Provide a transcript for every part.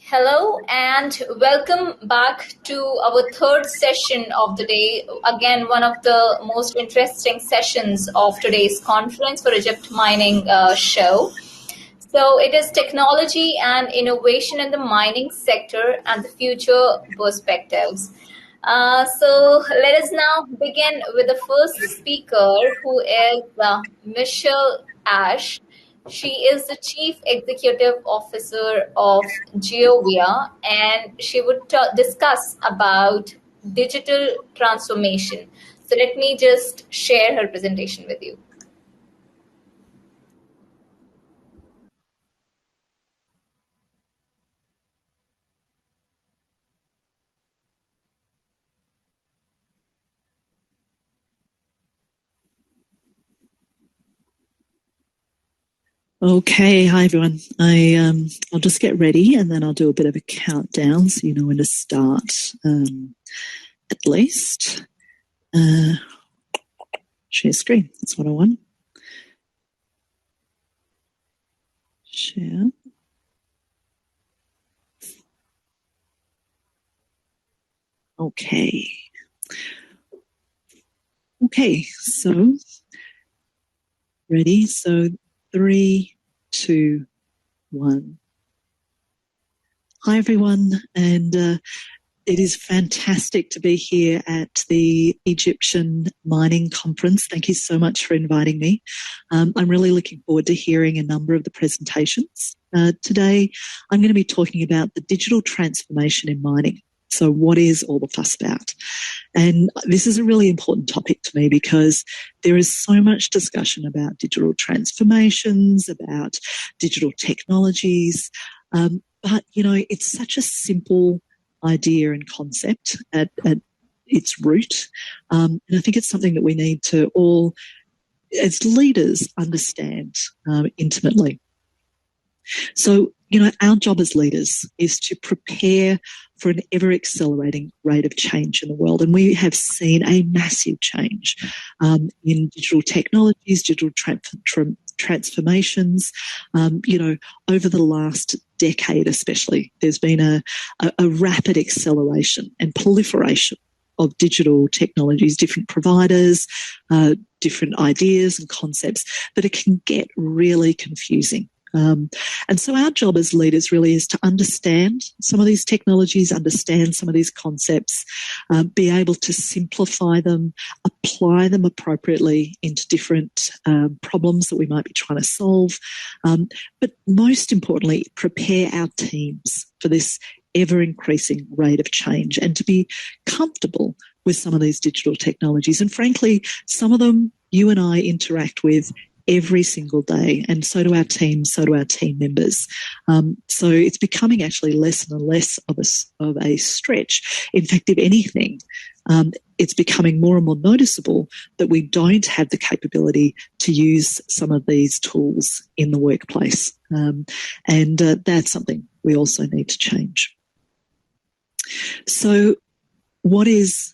Hello and welcome back to our third session of the day. Again, one of the most interesting sessions of today's conference for Egypt Mining show. So it is technology and innovation in the mining sector and the future perspectives. So let us now begin with the first speaker, who is Michelle Ash. She is the Chief Executive Officer of Geovia, and she would discuss about digital transformation. So let me just share her presentation with you. Okay, hi everyone. I'll just get ready and then I'll do a bit of a countdown so you know when to start. At least share screen. That's what I want. Share. Okay. Okay, so ready. So 3, 2, 1. Hi everyone, and it is fantastic to be here at the Egyptian Mining Conference. Thank you so much for inviting me. I'm really looking forward to hearing a number of the presentations. Today, I'm going to be talking about the digital transformation in mining. So what is all the fuss about? And this is a really important topic to me because there is so much discussion about digital transformations, about digital technologies. But, you know, it's such a simple idea and concept at its root. And I think it's something that we need to all, as leaders, understand intimately. So, you know, our job as leaders is to prepare for an ever-accelerating rate of change in the world. And we have seen a massive change in digital technologies, digital transformations. You know, over the last decade especially, there's been a rapid acceleration and proliferation of digital technologies, different providers, different ideas and concepts, but it can get really confusing. And so our job as leaders really is to understand some of these technologies, understand some of these concepts, be able to simplify them, apply them appropriately into different problems that we might be trying to solve, but most importantly, prepare our teams for this ever-increasing rate of change and to be comfortable with some of these digital technologies. And frankly, some of them you and I interact with every single day, and so do our teams, so do our team members. So it's becoming actually less and less of a stretch. In fact, if anything, it's becoming more and more noticeable that we don't have the capability to use some of these tools in the workplace. And that's something we also need to change. So what is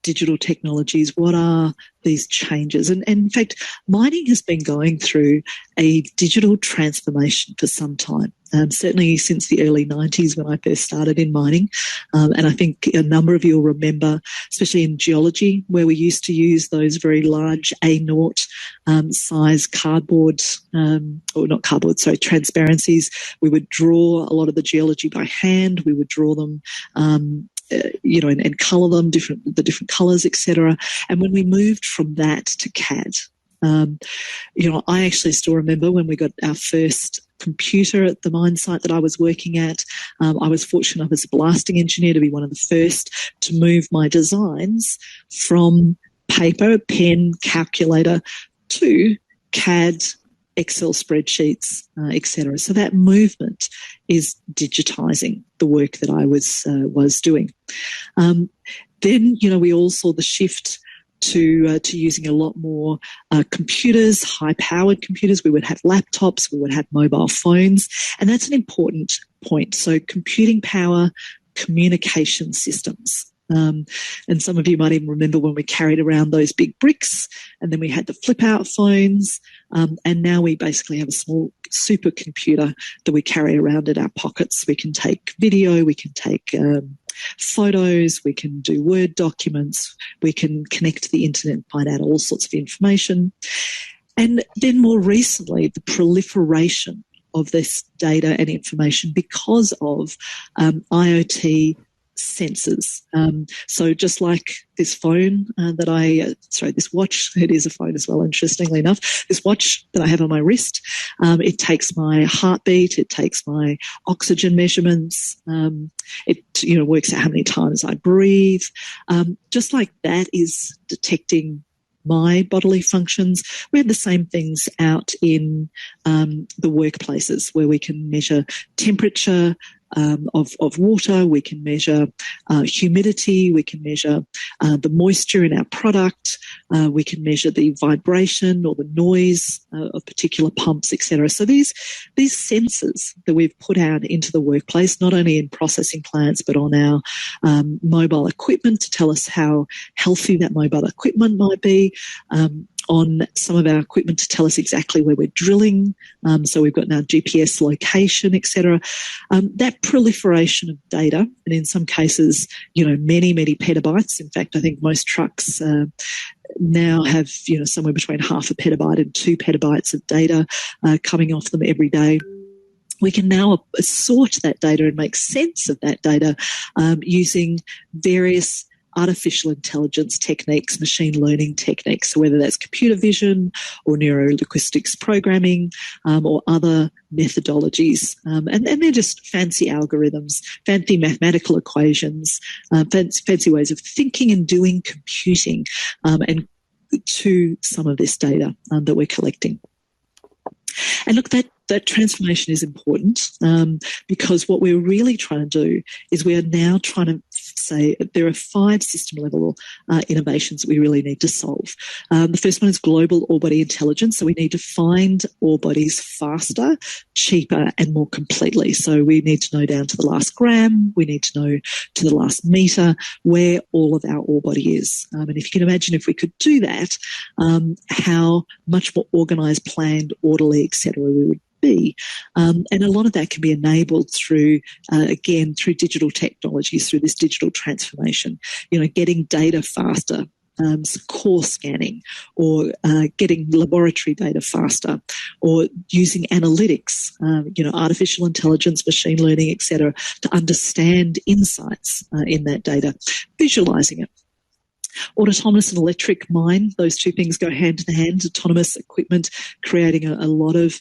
digital technologies? What are these changes? And in fact, mining has been going through a digital transformation for some time, certainly since the early 90s when I first started in mining. And I think a number of you will remember, especially in geology, where we used to use those very large A0 size cardboard, or not cardboard, sorry, transparencies. We would draw a lot of the geology by hand. We would draw them you know, and colour them, the different colours, etc. And when we moved from that to CAD, you know, I actually still remember when we got our first computer at the mine site that I was working at. I was fortunate enough as a blasting engineer to be one of the first to move my designs from paper, pen, calculator to CAD Excel spreadsheets, etc. So that movement is digitizing the work that I was doing. Then, we all saw the shift to using a lot more computers, high-powered computers. We would have laptops, we would have mobile phones, and that's an important point. So computing power, communication systems. And some of you might even remember when we carried around those big bricks, and then we had the flip-out phones, and now we basically have a small supercomputer that we carry around in our pockets. We can take video, we can take photos, we can do Word documents, we can connect to the internet and find out all sorts of information. And then more recently, the proliferation of this data and information because of IoT sensors. So just like this phone this watch, it is a phone as well, interestingly enough, this watch that I have on my wrist, it takes my heartbeat, it takes my oxygen measurements, it works out how many times I breathe. Just like that is detecting my bodily functions. We have the same things out in the workplaces where we can measure temperature of water, we can measure humidity, we can measure the moisture in our product, we can measure the vibration or the noise of particular pumps, etc. So these sensors that we've put out into the workplace, not only in processing plants but on our mobile equipment to tell us how healthy that mobile equipment might be, on some of our equipment to tell us exactly where we're drilling. So we've got now GPS location, etc. That proliferation of data, and in some cases, many, many petabytes. In fact, I think most trucks now have, somewhere between half a petabyte and 2 petabytes of data coming off them every day. We can now sort that data and make sense of that data using various artificial intelligence techniques, machine learning techniques, so whether that's computer vision or neurolinguistics programming or other methodologies. And they're just fancy algorithms, fancy mathematical equations, fancy ways of thinking and doing computing and to some of this data that we're collecting. And look, that transformation is important because what we're really trying to do is we are now trying to say there are 5 system level innovations that we really need to solve. The first one is global ore body intelligence. So we need to find ore bodies faster, cheaper and more completely. So we need to know down to the last gram, we need to know to the last metre where all of our ore body is. And if you can imagine if we could do that, how much more organised, planned, orderly, etc. we would be. And a lot of that can be enabled through, again, through digital technologies, through this digital transformation, getting data faster, core scanning, or getting laboratory data faster, or using analytics, artificial intelligence, machine learning, etc., to understand insights in that data, visualizing it. Autonomous and electric mine, those two things go hand in hand. Autonomous equipment creating a lot of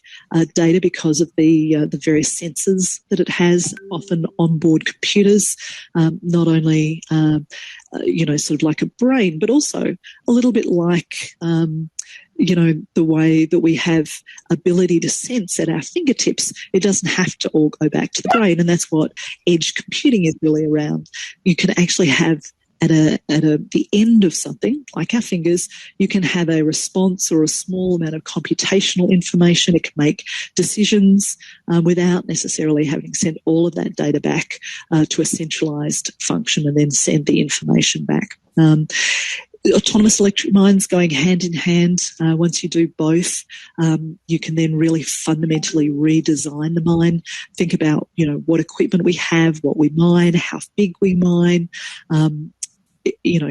data because of the various sensors that it has, often onboard computers, not only, sort of like a brain, but also a little bit like, the way that we have ability to sense at our fingertips. It doesn't have to all go back to the brain. And that's what edge computing is really around. You can actually have at the end of something, like our fingers, you can have a response or a small amount of computational information. It can make decisions without necessarily having sent all of that data back to a centralized function and then send the information back. Autonomous electric mines going hand in hand. Once you do both, you can then really fundamentally redesign the mine. Think about, what equipment we have, what we mine, how big we mine,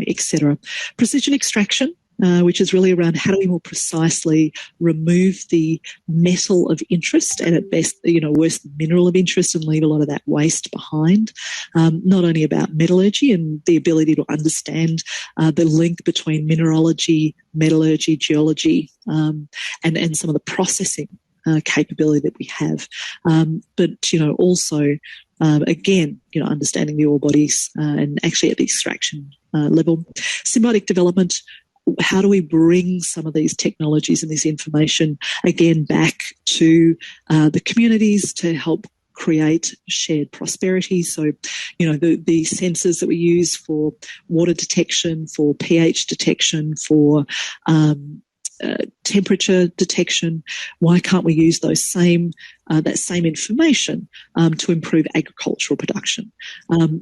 etc. Precision extraction, which is really around how do we more precisely remove the metal of interest and at best, worse, the mineral of interest and leave a lot of that waste behind. Not only about metallurgy and the ability to understand the link between mineralogy, metallurgy, geology, and some of the processing capability that we have. But, also, again, understanding the ore bodies and actually at the extraction level. Symbiotic development, how do we bring some of these technologies and this information again back to the communities to help create shared prosperity? So, the sensors that we use for water detection, for pH detection, for temperature detection, why can't we use those that same information to improve agricultural production?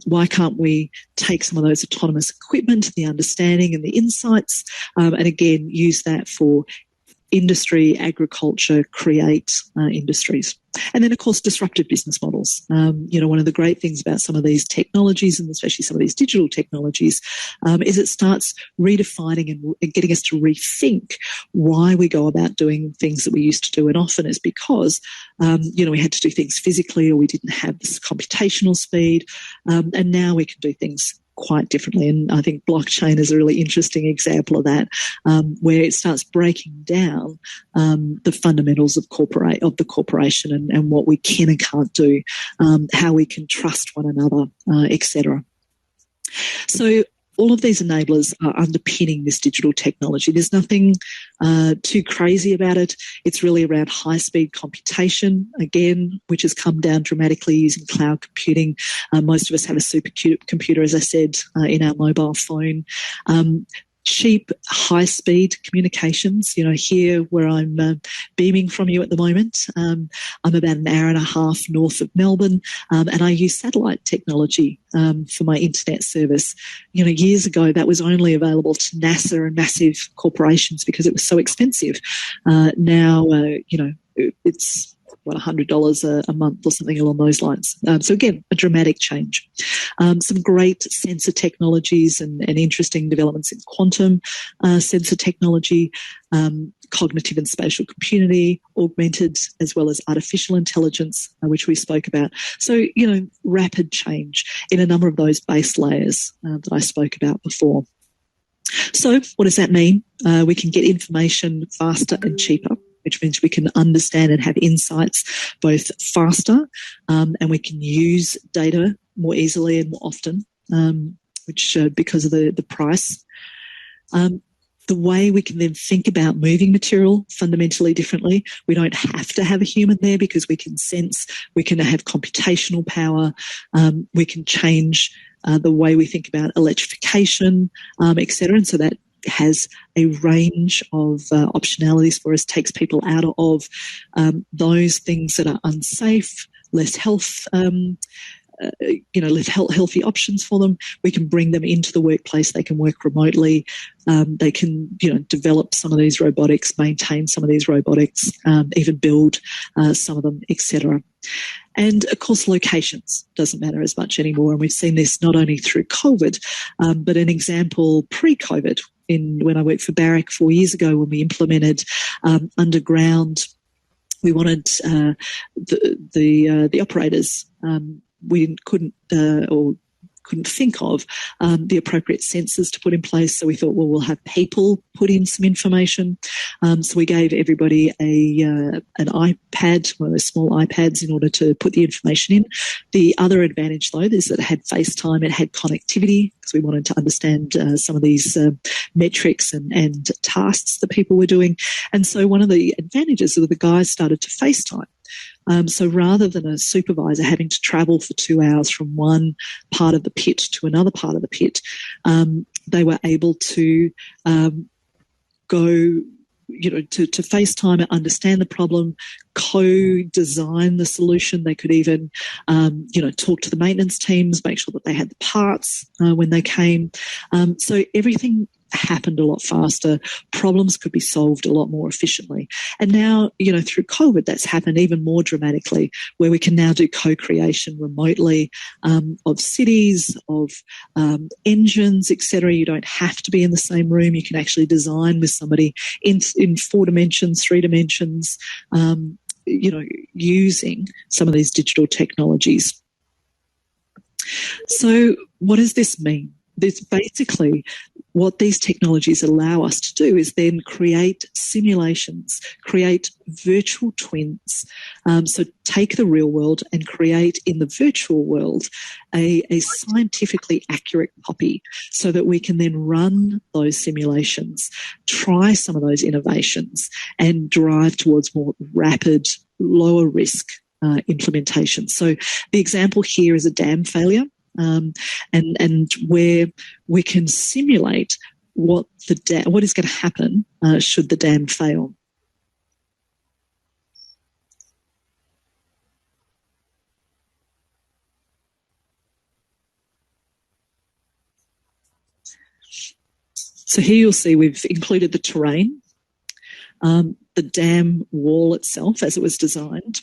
Why can't we take some of those autonomous equipment, the understanding and the insights, and again use that for industry, agriculture, create industries? And then, of course, disruptive business models. One of the great things about some of these technologies, and especially some of these digital technologies, is it starts redefining and getting us to rethink why we go about doing things that we used to do. And often it's because, we had to do things physically, or we didn't have this computational speed. And now we can do things quite differently. And I think blockchain is a really interesting example of that, where it starts breaking down the fundamentals of the corporation and what we can and can't do, how we can trust one another, etc. So all of these enablers are underpinning this digital technology. There's nothing too crazy about it. It's really around high-speed computation, again, which has come down dramatically using cloud computing. Most of us have a supercomputer, as I said, in our mobile phone. Cheap, high-speed communications. Here where I'm beaming from you at the moment, I'm about an hour and a half north of Melbourne, and I use satellite technology for my internet service. Years ago, that was only available to NASA and massive corporations because it was so expensive. Now, it's $100 a month or something along those lines. So again, a dramatic change. Some great sensor technologies and interesting developments in quantum sensor technology, cognitive and spatial computing, augmented as well as artificial intelligence, which we spoke about. So, rapid change in a number of those base layers that I spoke about before. So what does that mean? We can get information faster and cheaper, which means we can understand and have insights both faster, and we can use data more easily and more often, which because of the price. The way we can then think about moving material fundamentally differently. We don't have to have a human there because we can sense, we can have computational power, we can change the way we think about electrification, etc. And so that has a range of optionalities for us, takes people out of those things that are unsafe, less healthy options for them. We can bring them into the workplace. They can work remotely. They can, develop some of these robotics, maintain some of these robotics, even build some of them, etc. And of course, locations doesn't matter as much anymore. And we've seen this not only through COVID, but an example pre-COVID when I worked for Barrick 4 years ago when we implemented underground. We wanted the operators. We couldn't think of the appropriate sensors to put in place. So we thought, well, we'll have people put in some information. So we gave everybody an iPad, one of those small iPads, in order to put the information in. The other advantage, though, is that it had FaceTime, it had connectivity, because we wanted to understand some of these metrics and tasks that people were doing. And so one of the advantages was the guys started to FaceTime. So rather than a supervisor having to travel for 2 hours from one part of the pit to another part of the pit, they were able to go, to FaceTime and understand the problem, co-design the solution. They could even, talk to the maintenance teams, make sure that they had the parts when they came. So everything happened a lot faster. Problems could be solved a lot more efficiently. And now, through COVID, that's happened even more dramatically, where we can now do co-creation remotely of cities, of engines, etc. You don't have to be in the same room. You can actually design with somebody in 4 dimensions, 3 dimensions, using some of these digital technologies. So what does this mean? This basically what these technologies allow us to do is then create simulations, create virtual twins. So take the real world and create in the virtual world a scientifically accurate copy so that we can then run those simulations, try some of those innovations and drive towards more rapid, lower risk implementation. So the example here is a dam failure. And where we can simulate what is going to happen should the dam fail. So here you'll see we've included the terrain, the dam wall itself as it was designed.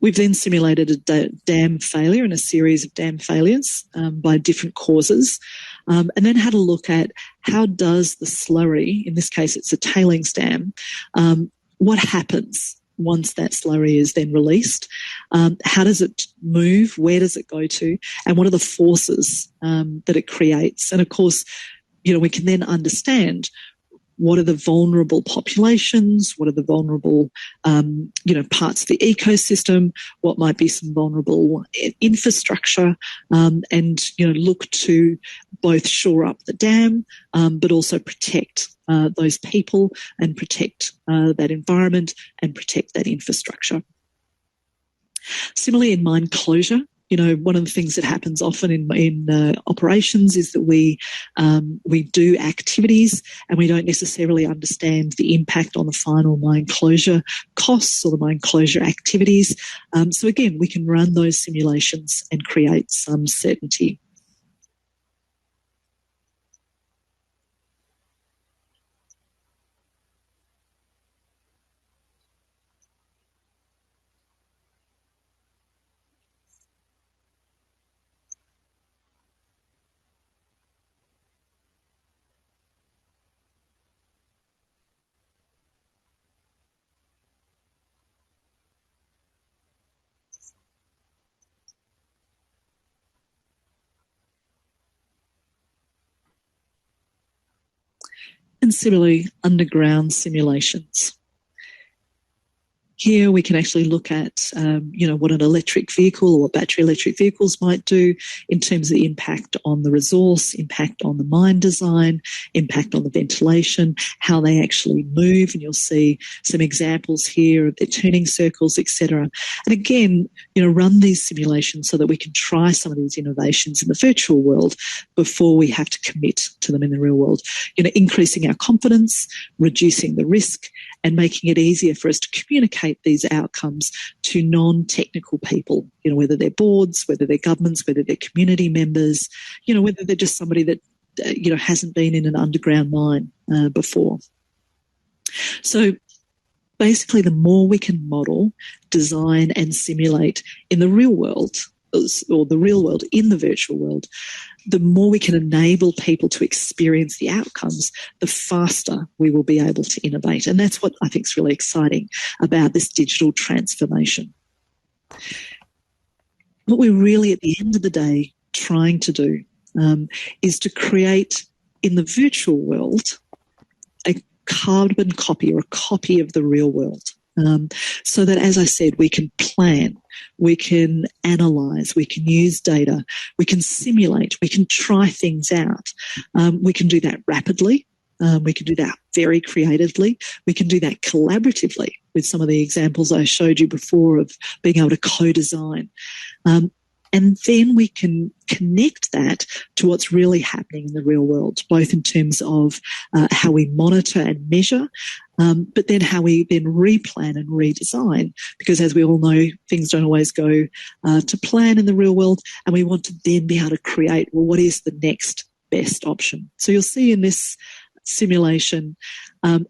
We've then simulated a dam failure and a series of dam failures by different causes, and then had a look at how does the slurry, in this case it's a tailings dam, what happens once that slurry is then released, how does it move, where does it go to, and what are the forces that it creates. And of course, we can then understand what are the vulnerable populations, what are the vulnerable, parts of the ecosystem, what might be some vulnerable infrastructure, and, look to both shore up the dam, but also protect those people and protect that environment and protect that infrastructure. Similarly, in mine closure, one of the things that happens often in operations is that we do activities and we don't necessarily understand the impact on the final mine closure costs or the mine closure activities. So again, we can run those simulations and create some certainty. And similarly, underground simulations. Here we can actually look at, what an electric vehicle or battery electric vehicles might do in terms of the impact on the resource, impact on the mine design, impact on the ventilation, how they actually move. And you'll see some examples here of their turning circles, etc. And again, run these simulations so that we can try some of these innovations in the virtual world before we have to commit to them in the real world. Increasing our confidence, reducing the risk, and making it easier for us to communicate these outcomes to non-technical people, whether they're boards, whether they're governments, whether they're community members, whether they're just somebody that, hasn't been in an underground mine before. So basically, the more we can model, design and simulate in the real world, or the real world in the virtual world, the more we can enable people to experience the outcomes, the faster we will be able to innovate. And that's what I think is really exciting about this digital transformation. What we're really, at the end of the day, trying to do is to create in the virtual world a carbon copy or a copy of the real world. So that, as I said, we can plan, we can analyse, we can use data, we can simulate, we can try things out. We can do that rapidly. We can do that very creatively. We can do that collaboratively with some of the examples I showed you before of being able to co-design. And then we can connect that to what's really happening in the real world, both in terms of how we monitor and measure, but then how we then replan and redesign. Because as we all know, things don't always go to plan in the real world, and we want to then be able to create, well, what is the next best option? So you'll see in this simulation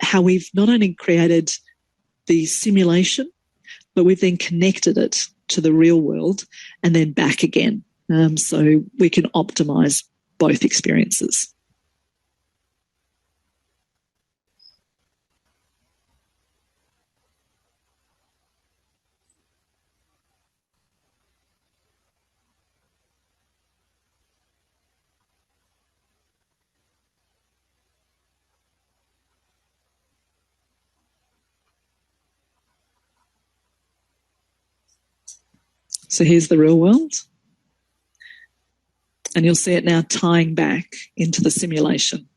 how we've not only created the simulation, but we've then connected it to the real world and then back again, so we can optimize both experiences. So here's the real world. And you'll see it now tying back into the simulation.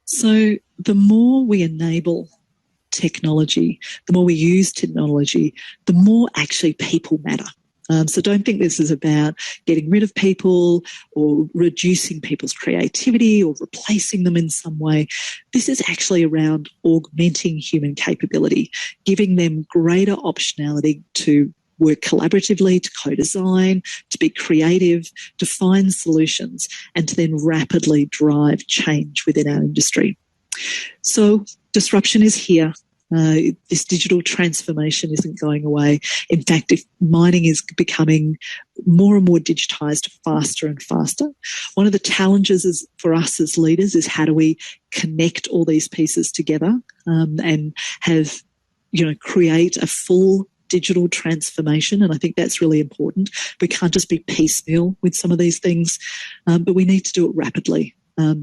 So the more we enable technology, the more we use technology, the more actually people matter. So don't think this is about getting rid of people or reducing people's creativity or replacing them in some way. This is actually around augmenting human capability, giving them greater optionality to work collaboratively, to co-design, to be creative, to find solutions, and to then rapidly drive change within our industry. So disruption is here. This digital transformation isn't going away. In fact, if mining is becoming more and more digitized faster and faster, one of the challenges is, for us as leaders, is how do we connect all these pieces together and have, create a full digital transformation. And I think that's really important. We can't just be piecemeal with some of these things, but we need to do it rapidly.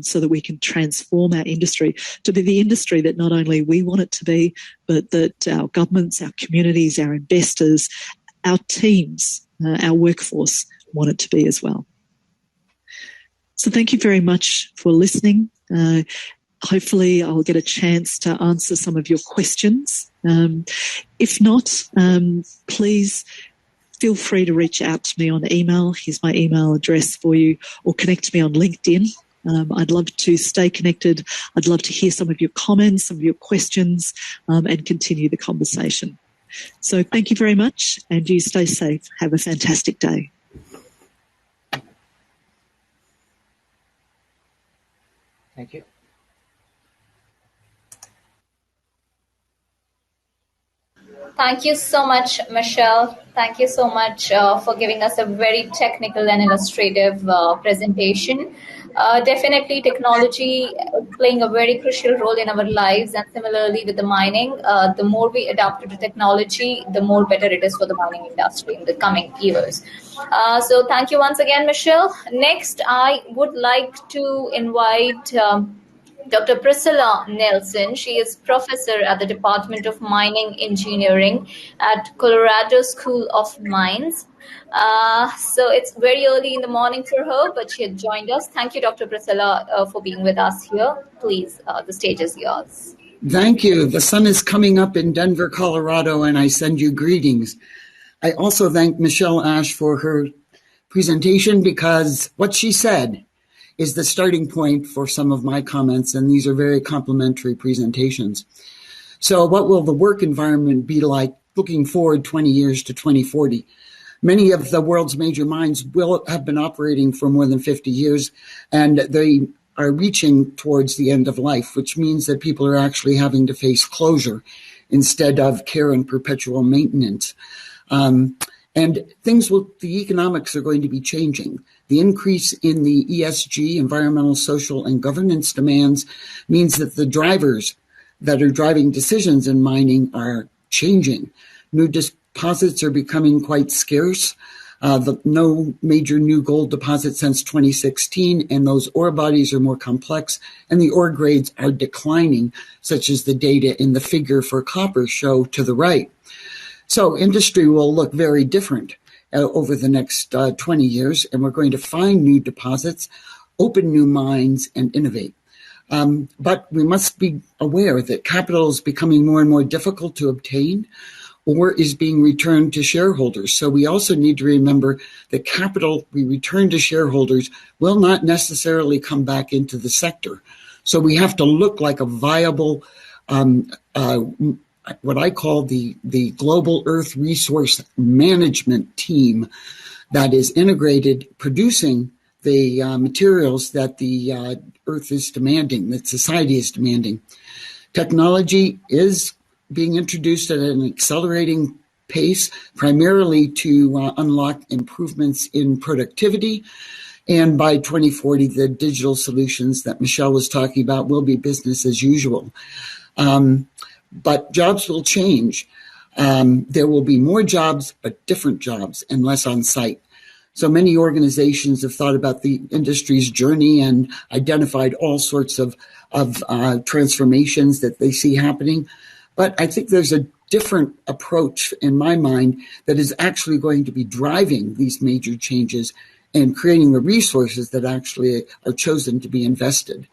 So that we can transform our industry to be the industry that not only we want it to be, but that our governments, our communities, our investors, our teams, our workforce want it to be as well. So thank you very much for listening. Hopefully I'll get a chance to answer some of your questions. If not, please feel free to reach out to me on email. Here's my email address for you, or connect me on LinkedIn. I'd love to stay connected. I'd love to hear some of your comments, some of your questions, and continue the conversation. So thank you very much, and you stay safe. Have a fantastic day. Thank you. Thank you so much, Michelle. Thank you so much for giving us a very technical and illustrative presentation. Definitely technology is playing a very crucial role in our lives, and similarly with the mining, the more we adapt to technology, the more better it is for the mining industry in the coming years. So thank you once again, Michelle. Next, I would like to invite Dr. Priscilla Nelson. She is professor at the Department of Mining Engineering at Colorado School of Mines. So it's very early in the morning for her, but she had joined us. Thank you, Dr. Priscilla, for being with us here. Please, the stage is yours. Thank you. The sun is coming up in Denver, Colorado, and I send you greetings. I also thank Michelle Ash for her presentation, because what she said is the starting point for some of my comments, and these are very complimentary presentations. So what will the work environment be like looking forward 20 years to 2040? Many of the world's major mines will have been operating for more than 50 years, and they are reaching towards the end of life, which means that people are actually having to face closure instead of care and perpetual maintenance. And the economics are going to be changing. The increase in the ESG, environmental, social, and governance demands means that the drivers that are driving decisions in mining are changing. New deposits are becoming quite scarce. No major new gold deposit since 2016, and those ore bodies are more complex, and the ore grades are declining, such as the data in the figure for copper show to the right. So industry will look very different over the next 20 years, and we're going to find new deposits, open new mines, and innovate. But we must be aware that capital is becoming more and more difficult to obtain, or is being returned to shareholders. So we also need to remember that capital we return to shareholders will not necessarily come back into the sector. So we have to look like a viable what I call the Global Earth Resource Management team that is integrated, producing the materials that the Earth is demanding, that society is demanding. Technology is being introduced at an accelerating pace, primarily to unlock improvements in productivity. And by 2040, the digital solutions that Michelle was talking about will be business as usual. But jobs will change. There will be more jobs, but different jobs and less on site. So many organizations have thought about the industry's journey and identified all sorts of transformations that they see happening. But I think there's a different approach in my mind that is actually going to be driving these major changes and creating the resources that actually are chosen to be invested.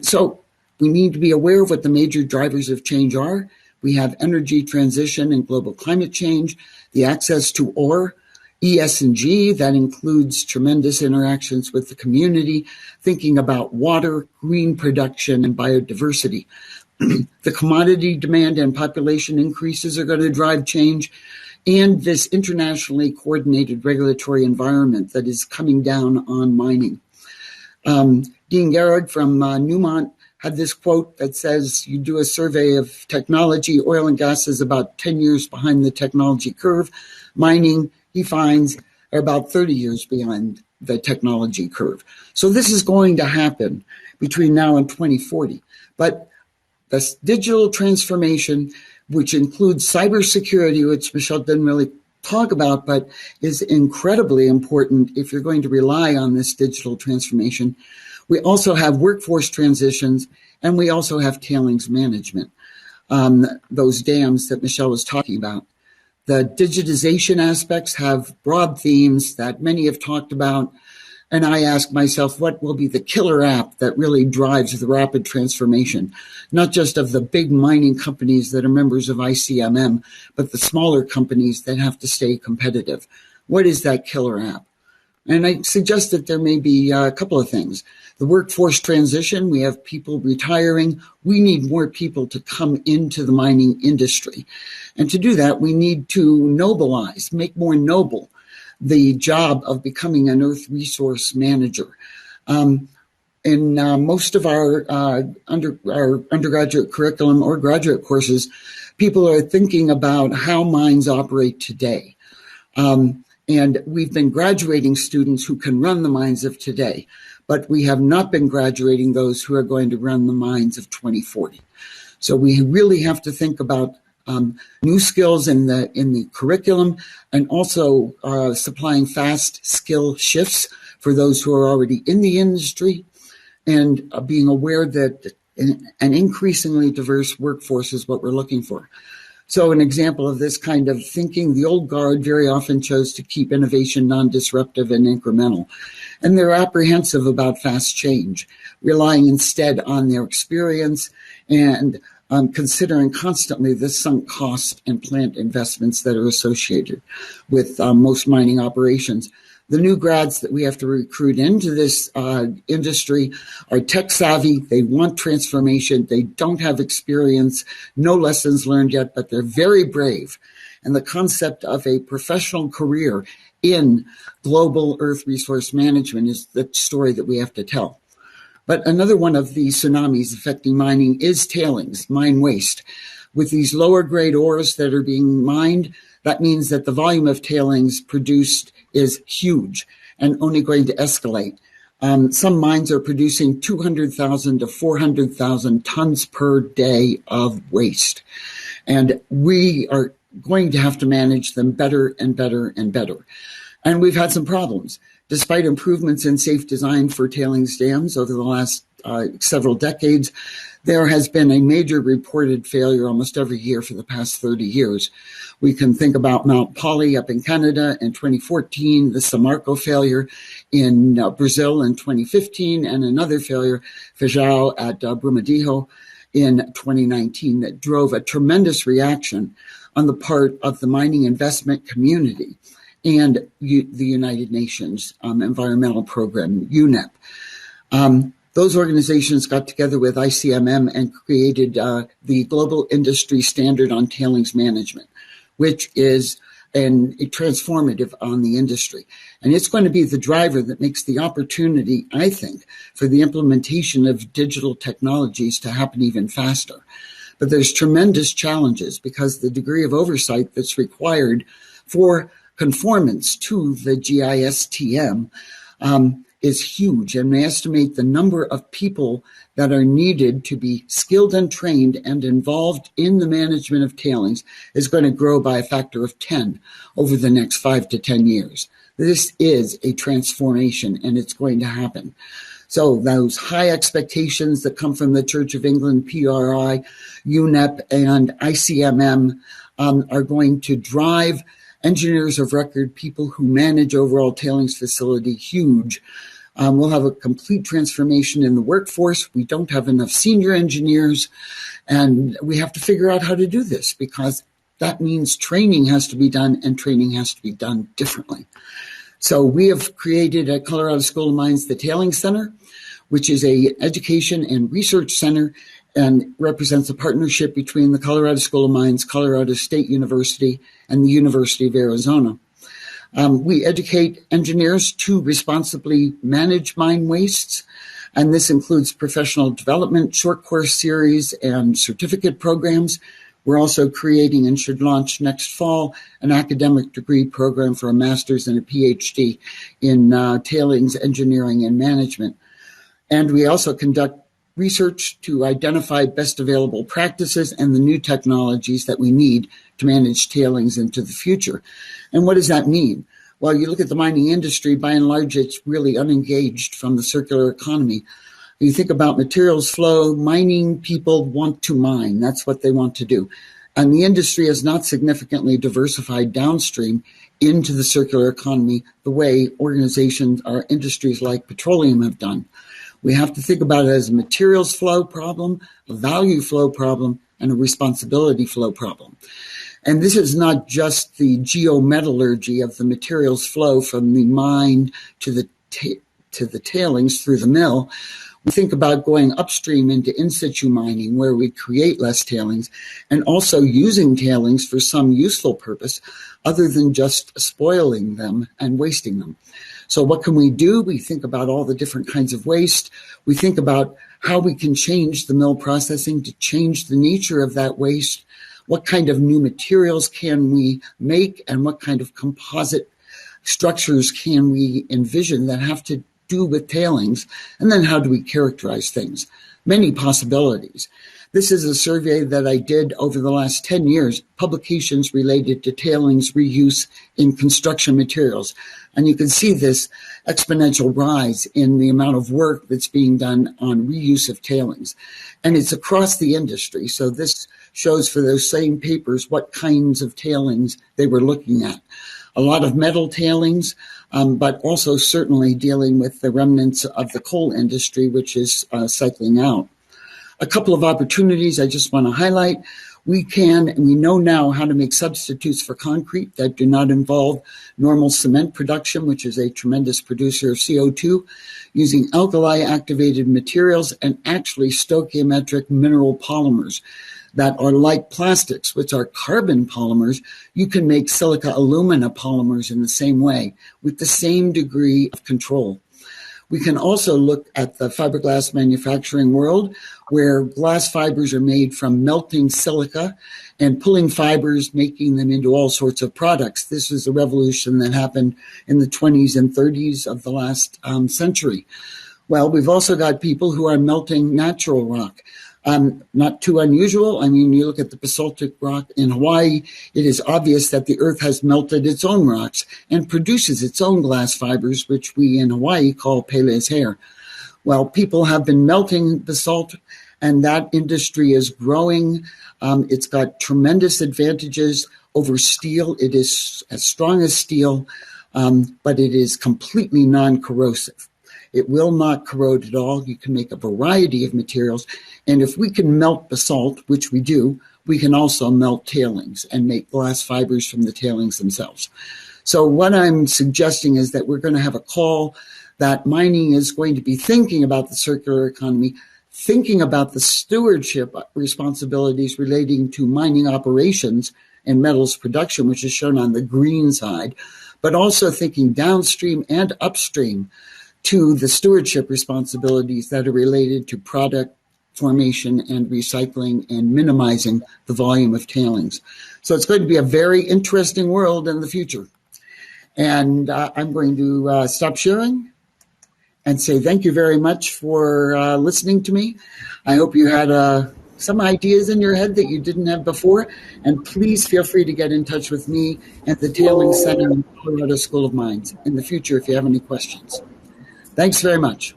So we need to be aware of what the major drivers of change are. We have energy transition and global climate change, the access to ore, ES&G, that includes tremendous interactions with the community, thinking about water, green production, and biodiversity. The commodity demand and population increases are going to drive change, and this internationally coordinated regulatory environment that is coming down on mining. Dean Garrett from Newmont had this quote that says, you do a survey of technology, oil and gas is about 10 years behind the technology curve. Mining, he finds, are about 30 years behind the technology curve. So this is going to happen between now and 2040. But this digital transformation, which includes cybersecurity, which Michelle didn't really talk about, but is incredibly important if you're going to rely on this digital transformation. We also have workforce transitions, and we also have tailings management, those dams that Michelle was talking about. The digitization aspects have broad themes that many have talked about, and I ask myself, what will be the killer app that really drives the rapid transformation, not just of the big mining companies that are members of ICMM, but the smaller companies that have to stay competitive? What is that killer app? And I suggest that there may be a couple of things. The workforce transition, we have people retiring. We need more people to come into the mining industry. And to do that, we need to nobilize, make more noble the job of becoming an earth resource manager. In most of our undergraduate curriculum or graduate courses, people are thinking about how mines operate today. And we've been graduating students who can run the mines of today, but we have not been graduating those who are going to run the mines of 2040. So we really have to think about new skills in the curriculum, and also supplying fast skill shifts for those who are already in the industry, and being aware that an increasingly diverse workforce is what we're looking for. So an example of this kind of thinking, the old guard very often chose to keep innovation non-disruptive and incremental. And they're apprehensive about fast change, relying instead on their experience and considering constantly the sunk cost and plant investments that are associated with most mining operations. The new grads that we have to recruit into this industry are tech savvy. They want transformation. They don't have experience, no lessons learned yet, but they're very brave. And the concept of a professional career in global earth resource management is the story that we have to tell. But another one of the tsunamis affecting mining is tailings, mine waste. With these lower grade ores that are being mined, that means that the volume of tailings produced is huge and only going to escalate. Some mines are producing 200,000 to 400,000 tons per day of waste. And we are going to have to manage them better and better and better. And we've had some problems. Despite improvements in safe design for tailings dams over the last several decades, there has been a major reported failure almost every year for the past 30 years. We can think about Mount Poly up in Canada in 2014, the Samarco failure in Brazil in 2015, and another failure, Feijão at Brumadinho in 2019, that drove a tremendous reaction on the part of the mining investment community and the United Nations Environmental Program, UNEP. Those organizations got together with ICMM and created the Global Industry Standard on Tailings Management, which is a transformative on the industry. And it's going to be the driver that makes the opportunity, I think, for the implementation of digital technologies to happen even faster. But there's tremendous challenges because the degree of oversight that's required for conformance to the GISTM is huge, and we estimate the number of people that are needed to be skilled and trained and involved in the management of tailings is going to grow by a factor of 10 over the next 5 to 10 years. This is a transformation, and it's going to happen. So those high expectations that come from the Church of England, PRI, UNEP, and ICMM are going to drive engineers of record, people who manage overall tailings facility, huge. We'll have a complete transformation in the workforce. We don't have enough senior engineers, and we have to figure out how to do this, because that means training has to be done, and training has to be done differently. So we have created at Colorado School of Mines the Tailings Center, which is an education and research center and represents a partnership between the Colorado School of Mines, Colorado State University, and the University of Arizona. We educate engineers to responsibly manage mine wastes, and this includes professional development, short course series, and certificate programs. We're also creating, and should launch next fall, an academic degree program for a master's and a PhD in tailings engineering and management. And we also conduct research to identify best available practices and the new technologies that we need to manage tailings into the future. And what does that mean? Well, you look at the mining industry, by and large, it's really unengaged from the circular economy. You think about materials flow, mining people want to mine. That's what they want to do. And the industry has not significantly diversified downstream into the circular economy the way organizations or industries like petroleum have done. We have to think about it as a materials flow problem, a value flow problem, and a responsibility flow problem. And this is not just the geometallurgy of the materials flow from the mine to the tailings through the mill. We think about going upstream into in-situ mining, where we create less tailings, and also using tailings for some useful purpose other than just spoiling them and wasting them. So what can we do? We think about all the different kinds of waste. We think about how we can change the mill processing to change the nature of that waste. What kind of new materials can we make, and what kind of composite structures can we envision that have to do with tailings? And then how do we characterize things? Many possibilities. This is a survey that I did over the last 10 years, publications related to tailings reuse in construction materials. And you can see this exponential rise in the amount of work that's being done on reuse of tailings. And it's across the industry. So this shows for those same papers what kinds of tailings they were looking at. A lot of metal tailings, but also certainly dealing with the remnants of the coal industry, which is cycling out. A couple of opportunities I just want to highlight. We know now how to make substitutes for concrete that do not involve normal cement production, which is a tremendous producer of CO2, using alkali-activated materials and actually stoichiometric mineral polymers that are like plastics, which are carbon polymers. You can make silica alumina polymers in the same way with the same degree of control. We can also look at the fiberglass manufacturing world, where glass fibers are made from melting silica and pulling fibers, making them into all sorts of products. This is a revolution that happened in the 20s and 30s of the last century. Well, we've also got people who are melting natural rock. Not too unusual. I mean, you look at the basaltic rock in Hawaii, it is obvious that the earth has melted its own rocks and produces its own glass fibers, which we in Hawaii call Pele's hair. Well, people have been melting basalt, and that industry is growing. It's got tremendous advantages over steel. It is as strong as steel, but it is completely non-corrosive. It will not corrode at all. You can make a variety of materials. And if we can melt basalt, which we do, we can also melt tailings and make glass fibers from the tailings themselves. So what I'm suggesting is that we're going to have a call that mining is going to be thinking about the circular economy, thinking about the stewardship responsibilities relating to mining operations and metals production, which is shown on the green side, but also thinking downstream and upstream to the stewardship responsibilities that are related to product formation and recycling and minimizing the volume of tailings. So it's going to be a very interesting world in the future. And I'm going to stop sharing and say thank you very much for listening to me. I hope you had a some ideas in your head that you didn't have before. And please feel free to get in touch with me at the Tailings Center in Colorado School of Mines in the future if you have any questions. Thanks very much.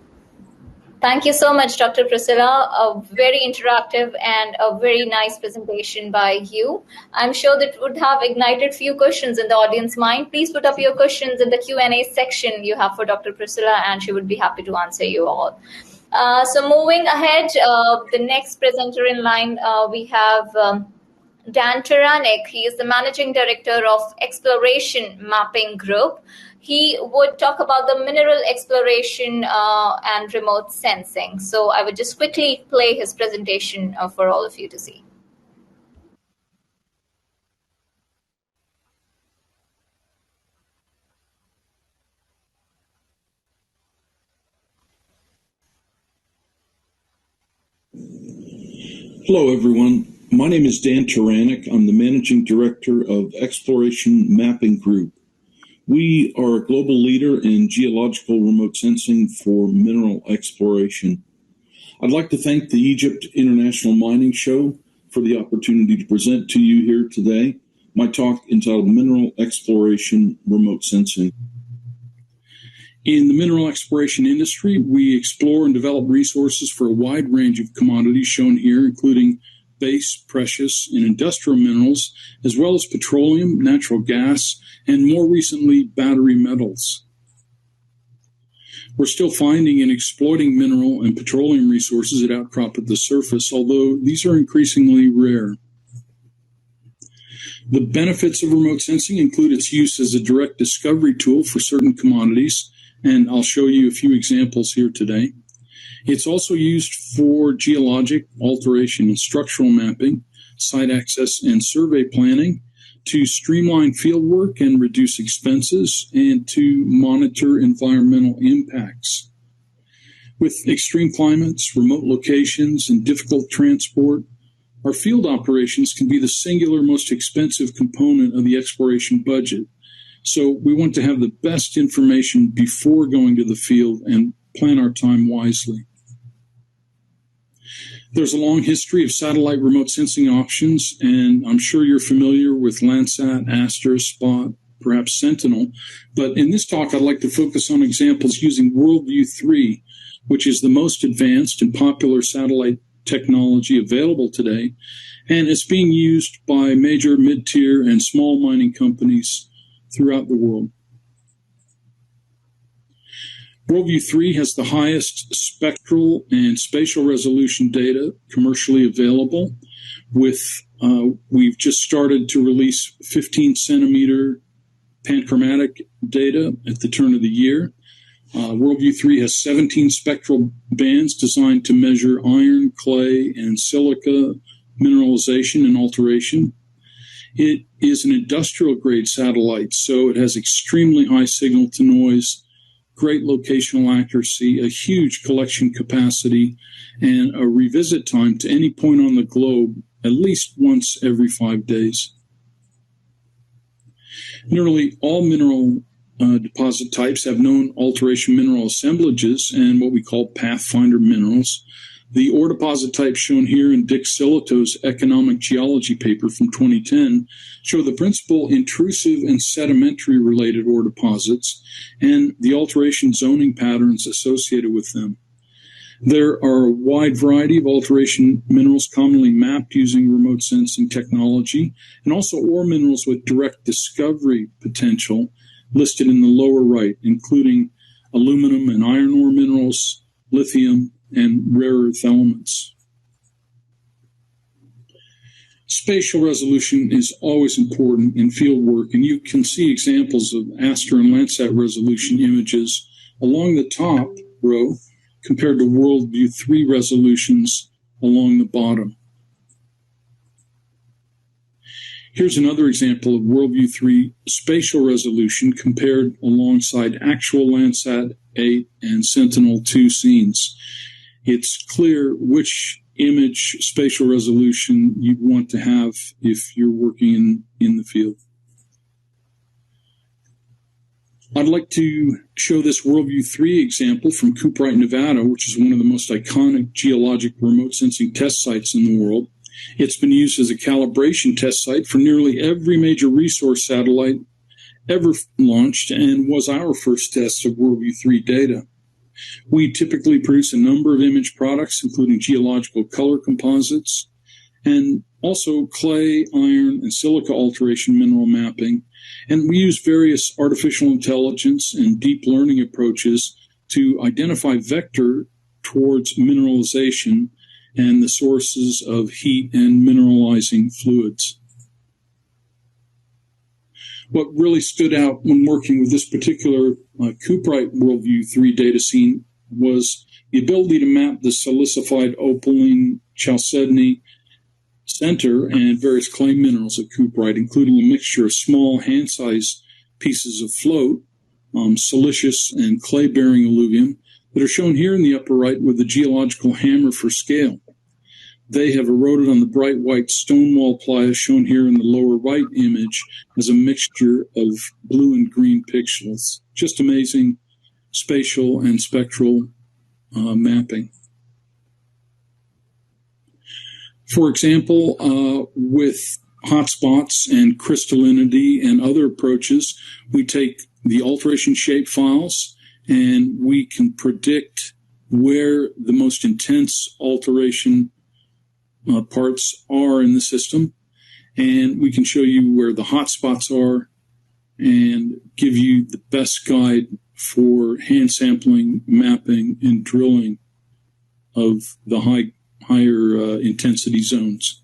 Thank you so much, Dr. Priscilla. A very interactive and a very nice presentation by you. I'm sure that would have ignited few questions in the audience mind. Please put up your questions in the Q&A section you have for Dr. Priscilla, and she would be happy to answer you all. So moving ahead, the next presenter in line, we have Dan Taranik. He is the Managing Director of Exploration Mapping Group. He would talk about the mineral exploration and remote sensing. So I would just quickly play his presentation for all of you to see. Hello, everyone. My name is Dan Taranik. I'm the Managing Director of Exploration Mapping Group. We are a global leader in geological remote sensing for mineral exploration. I'd like to thank the Egypt International Mining Show for the opportunity to present to you here today my talk entitled Mineral Exploration Remote Sensing. In the mineral exploration industry, we explore and develop resources for a wide range of commodities shown here, including base, precious, and industrial minerals, as well as petroleum, natural gas, and more recently, battery metals. We're still finding and exploiting mineral and petroleum resources that outcrop at the surface, although these are increasingly rare. The benefits of remote sensing include its use as a direct discovery tool for certain commodities, and I'll show you a few examples here today. It's also used for geologic alteration and structural mapping, site access and survey planning, to streamline fieldwork and reduce expenses, and to monitor environmental impacts. With extreme climates, remote locations, and difficult transport, our field operations can be the singular most expensive component of the exploration budget. So we want to have the best information before going to the field and plan our time wisely. There's a long history of satellite remote sensing options, and I'm sure you're familiar with Landsat, Aster, Spot, perhaps Sentinel. But in this talk, I'd like to focus on examples using WorldView 3, which is the most advanced and popular satellite technology available today, and it's being used by major mid-tier and small mining companies throughout the world. WorldView 3 has the highest spectral and spatial resolution data commercially available. We've just started to release 15 centimeter panchromatic data at the turn of the year. WorldView 3 has 17 spectral bands designed to measure iron, clay, and silica mineralization and alteration. It is an industrial-grade satellite, so it has extremely high signal-to-noise, great locational accuracy, a huge collection capacity, and a revisit time to any point on the globe at least once every 5 days. Nearly all mineral deposit types have known alteration mineral assemblages and what we call pathfinder minerals. The ore deposit types shown here in Dick Silito's Economic Geology paper from 2010 show the principal intrusive and sedimentary related ore deposits and the alteration zoning patterns associated with them. There are a wide variety of alteration minerals commonly mapped using remote sensing technology, and also ore minerals with direct discovery potential listed in the lower right, including aluminum and iron ore minerals, lithium, and rare earth elements. Spatial resolution is always important in field work, and you can see examples of Aster and Landsat resolution images along the top row compared to WorldView 3 resolutions along the bottom. Here's another example of WorldView 3 spatial resolution compared alongside actual Landsat 8 and Sentinel-2 scenes. It's clear which image spatial resolution you'd want to have if you're working in the field. I'd like to show this Worldview 3 example from Cooperite, Nevada, which is one of the most iconic geologic remote sensing test sites in the world. It's been used as a calibration test site for nearly every major resource satellite ever launched and was our first test of Worldview 3 data. We typically produce a number of image products, including geological color composites, and also clay, iron, and silica alteration mineral mapping. And we use various artificial intelligence and deep learning approaches to identify vector towards mineralization and the sources of heat and mineralizing fluids. What really stood out when working with this particular Cooperite Worldview 3 data scene was the ability to map the silicified opaline chalcedony center and various clay minerals at Cooperite, including a mixture of small hand-sized pieces of float, siliceous and clay-bearing alluvium that are shown here in the upper right with the geological hammer for scale. They have eroded on the bright white stonewall playa shown here in the lower right image as a mixture of blue and green pixels. Just amazing spatial and spectral mapping. For example, with hotspots and crystallinity and other approaches, we take the alteration shape files and we can predict where the most intense alteration parts are in the system, and we can show you where the hotspots are and give you the best guide for hand sampling, mapping, and drilling of the higher intensity zones.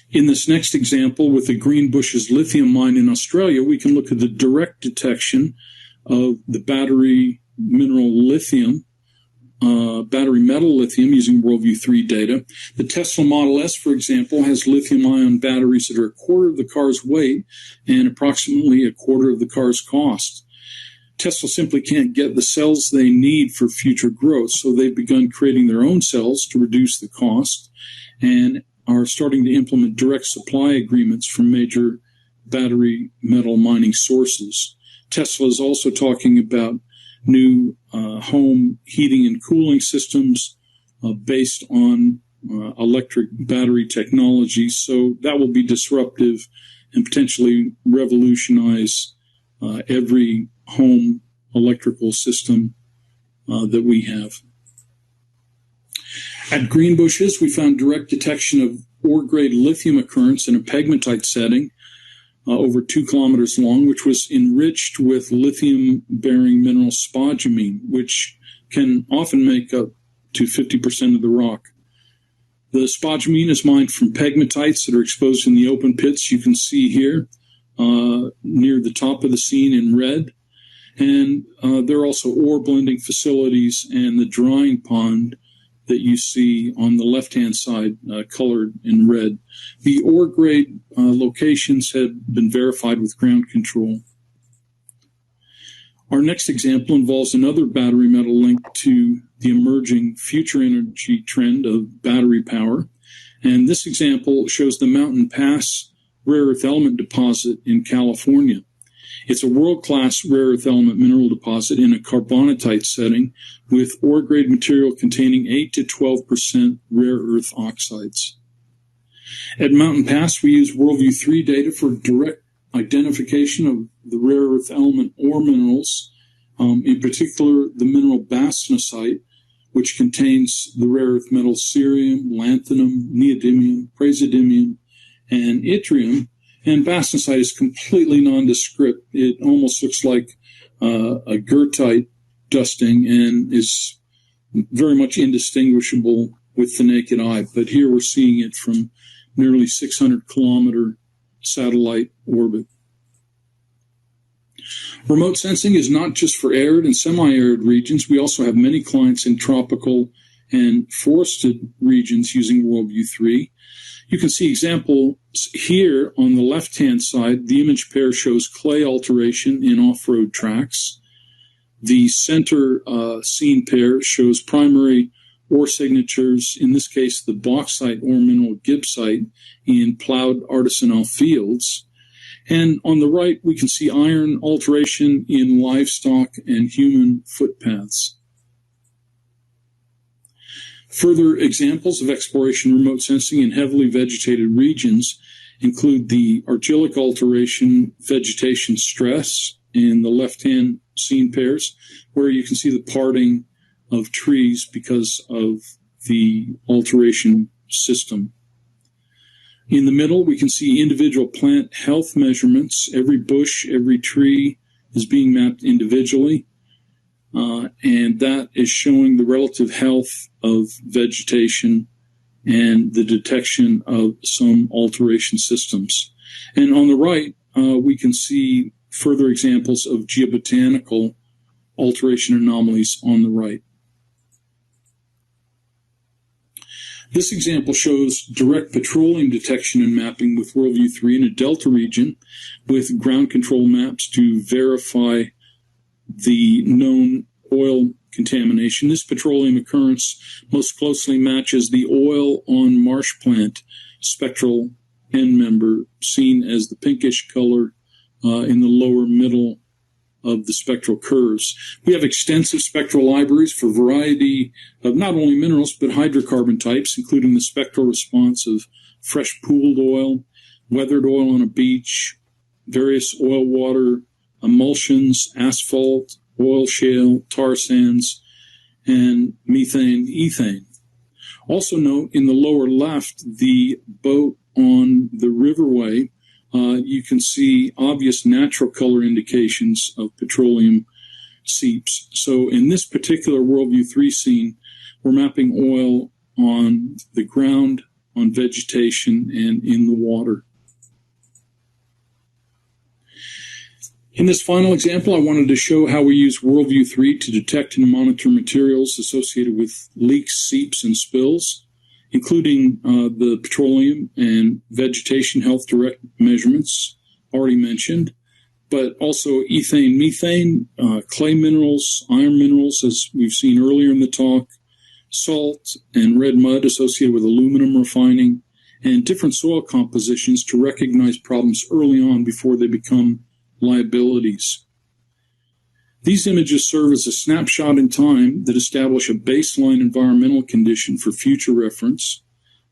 In this next example, with the Greenbushes lithium mine in Australia, we can look at the direct detection of the battery mineral lithium, battery metal lithium using Worldview 3 data. The Tesla Model S, for example, has lithium-ion batteries that are a quarter of the car's weight and approximately a quarter of the car's cost. Tesla simply can't get the cells they need for future growth, so they've begun creating their own cells to reduce the cost and are starting to implement direct supply agreements from major battery metal mining sources. Tesla is also talking about new home heating and cooling systems based on electric battery technology. So that will be disruptive and potentially revolutionize every home electrical system that we have. At Greenbushes, we found direct detection of ore-grade lithium occurrence in a pegmatite setting over 2 kilometers long, which was enriched with lithium-bearing mineral spodumene, which can often make up to 50% of the rock. The spodumene is mined from pegmatites that are exposed in the open pits you can see here near the top of the scene in red. And there are also ore blending facilities and the drying pond that you see on the left-hand side, colored in red. The ore grade locations have been verified with ground control. Our next example involves another battery metal linked to the emerging future energy trend of battery power. And this example shows the Mountain Pass rare earth element deposit in California. It's a world-class rare earth element mineral deposit in a carbonatite setting with ore-grade material containing 8 to 12% rare earth oxides. At Mountain Pass, we use Worldview 3 data for direct identification of the rare earth element ore minerals, in particular the mineral bastnasite, which contains the rare earth metals cerium, lanthanum, neodymium, praseodymium, and yttrium. And bastnasite is completely nondescript. It almost looks like a goethite dusting and is very much indistinguishable with the naked eye. But here we're seeing it from nearly 600-kilometer satellite orbit. Remote sensing is not just for arid and semi-arid regions. We also have many clients in tropical and forested regions using Worldview 3. You can see examples here on the left-hand side. The image pair shows clay alteration in off-road tracks. The center scene pair shows primary ore signatures, in this case the bauxite ore mineral gibbsite, in plowed artisanal fields. And on the right, we can see iron alteration in livestock and human footpaths. Further examples of exploration remote sensing in heavily vegetated regions include the argillic alteration vegetation stress in the left-hand scene pairs, where you can see the parting of trees because of the alteration system. In the middle, we can see individual plant health measurements. Every bush, every tree is being mapped individually, and that is showing the relative health of vegetation and the detection of some alteration systems. And on the right, we can see further examples of geobotanical alteration anomalies on the right. This example shows direct petroleum detection and mapping with WorldView 3 in a delta region with ground control maps to verify the known oil contamination. This petroleum occurrence most closely matches the oil on marsh plant spectral end member, seen as the pinkish color in the lower middle of the spectral curves. We have extensive spectral libraries for a variety of not only minerals, but hydrocarbon types, including the spectral response of fresh pooled oil, weathered oil on a beach, various oil water emulsions, asphalt, oil shale, tar sands, and methane, ethane. Also note in the lower left, the boat on the riverway, you can see obvious natural color indications of petroleum seeps. So in this particular WorldView 3 scene, we're mapping oil on the ground, on vegetation, and in the water. In this final example, I wanted to show how we use WorldView 3 to detect and monitor materials associated with leaks, seeps, and spills, including the petroleum and vegetation health direct measurements already mentioned, but also ethane, methane, clay minerals, iron minerals, as we've seen earlier in the talk, salt and red mud associated with aluminum refining, and different soil compositions to recognize problems early on before they become liabilities. These images serve as a snapshot in time that establish a baseline environmental condition for future reference.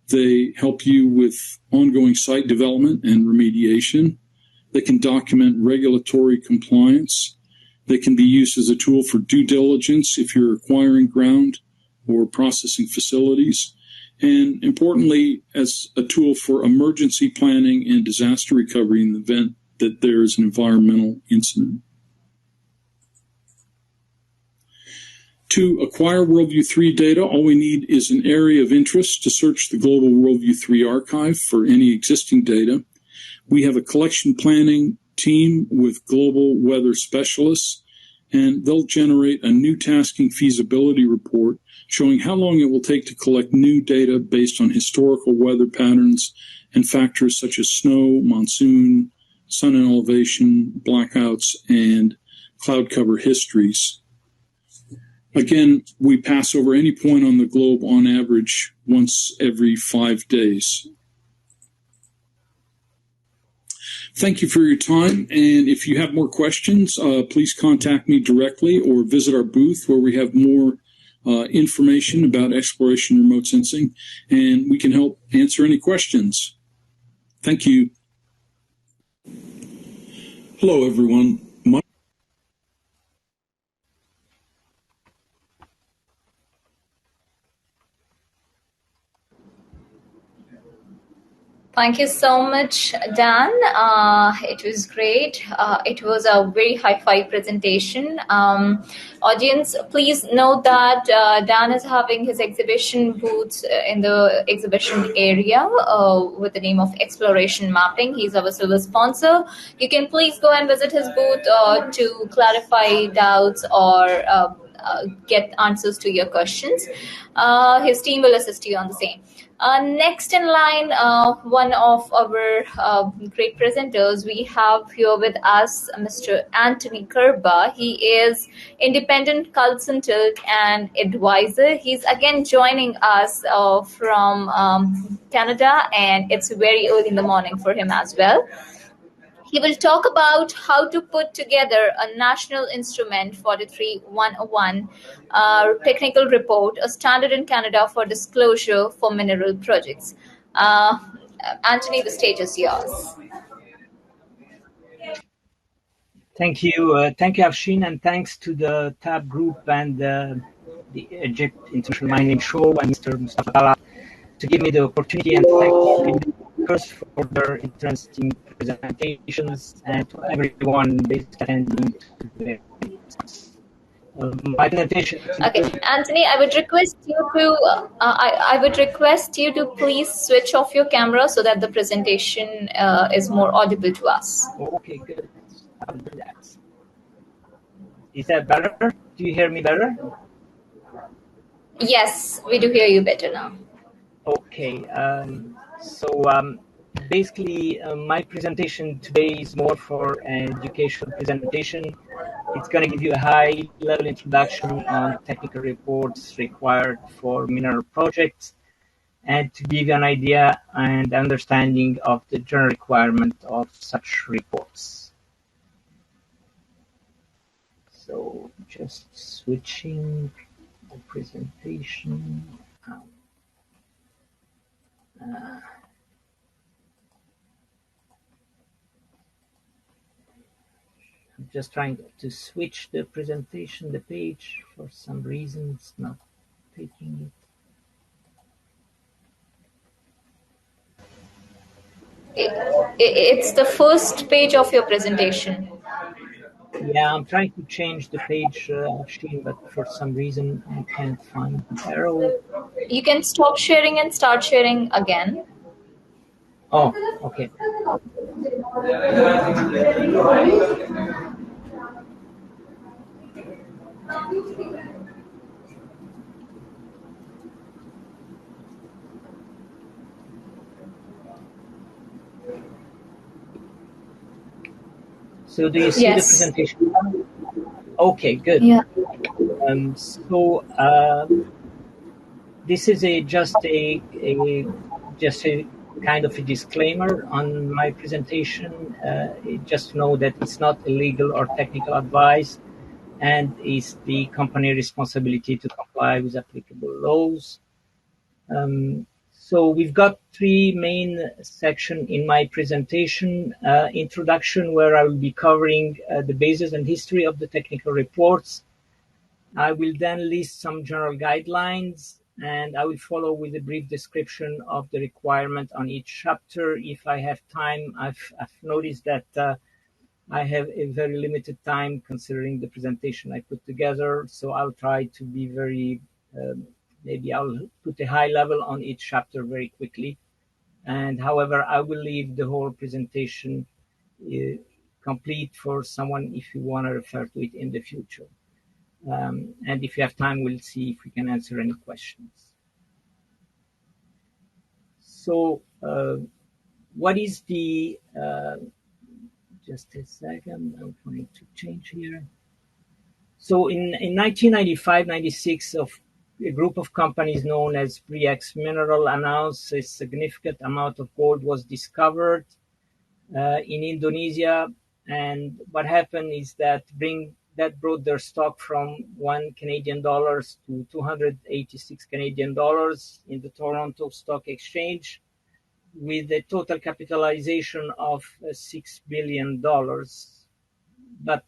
They help you with ongoing site development and remediation. They can document regulatory compliance. They can be used as a tool for due diligence if you're acquiring ground or processing facilities. And importantly, as a tool for emergency planning and disaster recovery in the event that there is an environmental incident. To acquire WorldView 3 data, all we need is an area of interest to search the global WorldView 3 archive for any existing data. We have a collection planning team with global weather specialists, and they'll generate a new tasking feasibility report showing how long it will take to collect new data based on historical weather patterns and factors such as snow, monsoon, sun and elevation, blackouts, and cloud cover histories. Again, we pass over any point on the globe on average once every 5 days. Thank you for your time, and if you have more questions, please contact me directly or visit our booth where we have more information about exploration and remote sensing, and we can help answer any questions. Thank you. Hello, everyone. Thank you so much, Dan. It was great. It was a very high-five presentation. Audience, please note that Dan is having his exhibition booth in the exhibition area with the name of Exploration Mapping. He's our silver sponsor. You can please go and visit his booth to clarify doubts or get answers to your questions. His team will assist you on the same. Next in line, one of our great presenters, we have here with us Mr. Anthony Kerba. He is independent consultant and advisor. He's again joining us from Canada, and it's very early in the morning for him as well. He will talk about how to put together a National Instrument 43101 technical report, a standard in Canada for disclosure for mineral projects. Anthony, the stage is yours. Thank you, Afshin, and thanks to the TAB Group and the Egypt International Mining Show and Mr. Mustafa Tala to give me the opportunity, and thank the speakers for their interesting presentations, and to everyone attending today. My presentation. Okay, Anthony, I would request you to I would request you to please switch off your camera so that the presentation is more audible to us. Okay, good. I'll do that. Is that better? Do you hear me better? Yes, we do hear you better now. Okay. Basically, my presentation today is more for an educational presentation. It's going to give you a high-level introduction on technical reports required for mineral projects, and to give you an idea and understanding of the general requirement of such reports. So just switching the presentation. I'm just trying to switch the presentation, the page. For some reason, it's not taking It's the first page of your presentation. it. Yeah, I'm trying to change the page, Sheen, but for some reason, I can't find the arrow. You can stop sharing and start sharing again. Oh, okay. So do you see the presentation? Okay, good. Yeah. This is just a kind of a disclaimer on my presentation. Just know that it's not a legal or technical advice, and it's the company responsibility to comply with applicable laws. So we've got three main sections in my presentation. Introduction, where I will be covering the basis and history of the technical reports. I will then list some general guidelines, and I will follow with a brief description of the requirement on each chapter. If I have time, I've noticed that I have a very limited time considering the presentation I put together, so I'll try to be very, maybe I'll put a high level on each chapter very quickly. And however, I will leave the whole presentation complete for someone if you want to refer to it in the future. And if you have time, we'll see if we can answer any questions. So what is the, just a second, I'm trying to change here. So in 1995-96, a group of companies known as Pre-X Mineral announced a significant amount of gold was discovered in Indonesia. And what happened is that brought their stock from $1 Canadian to 286 Canadian dollars in the Toronto Stock Exchange, with a total capitalization of $6 billion. But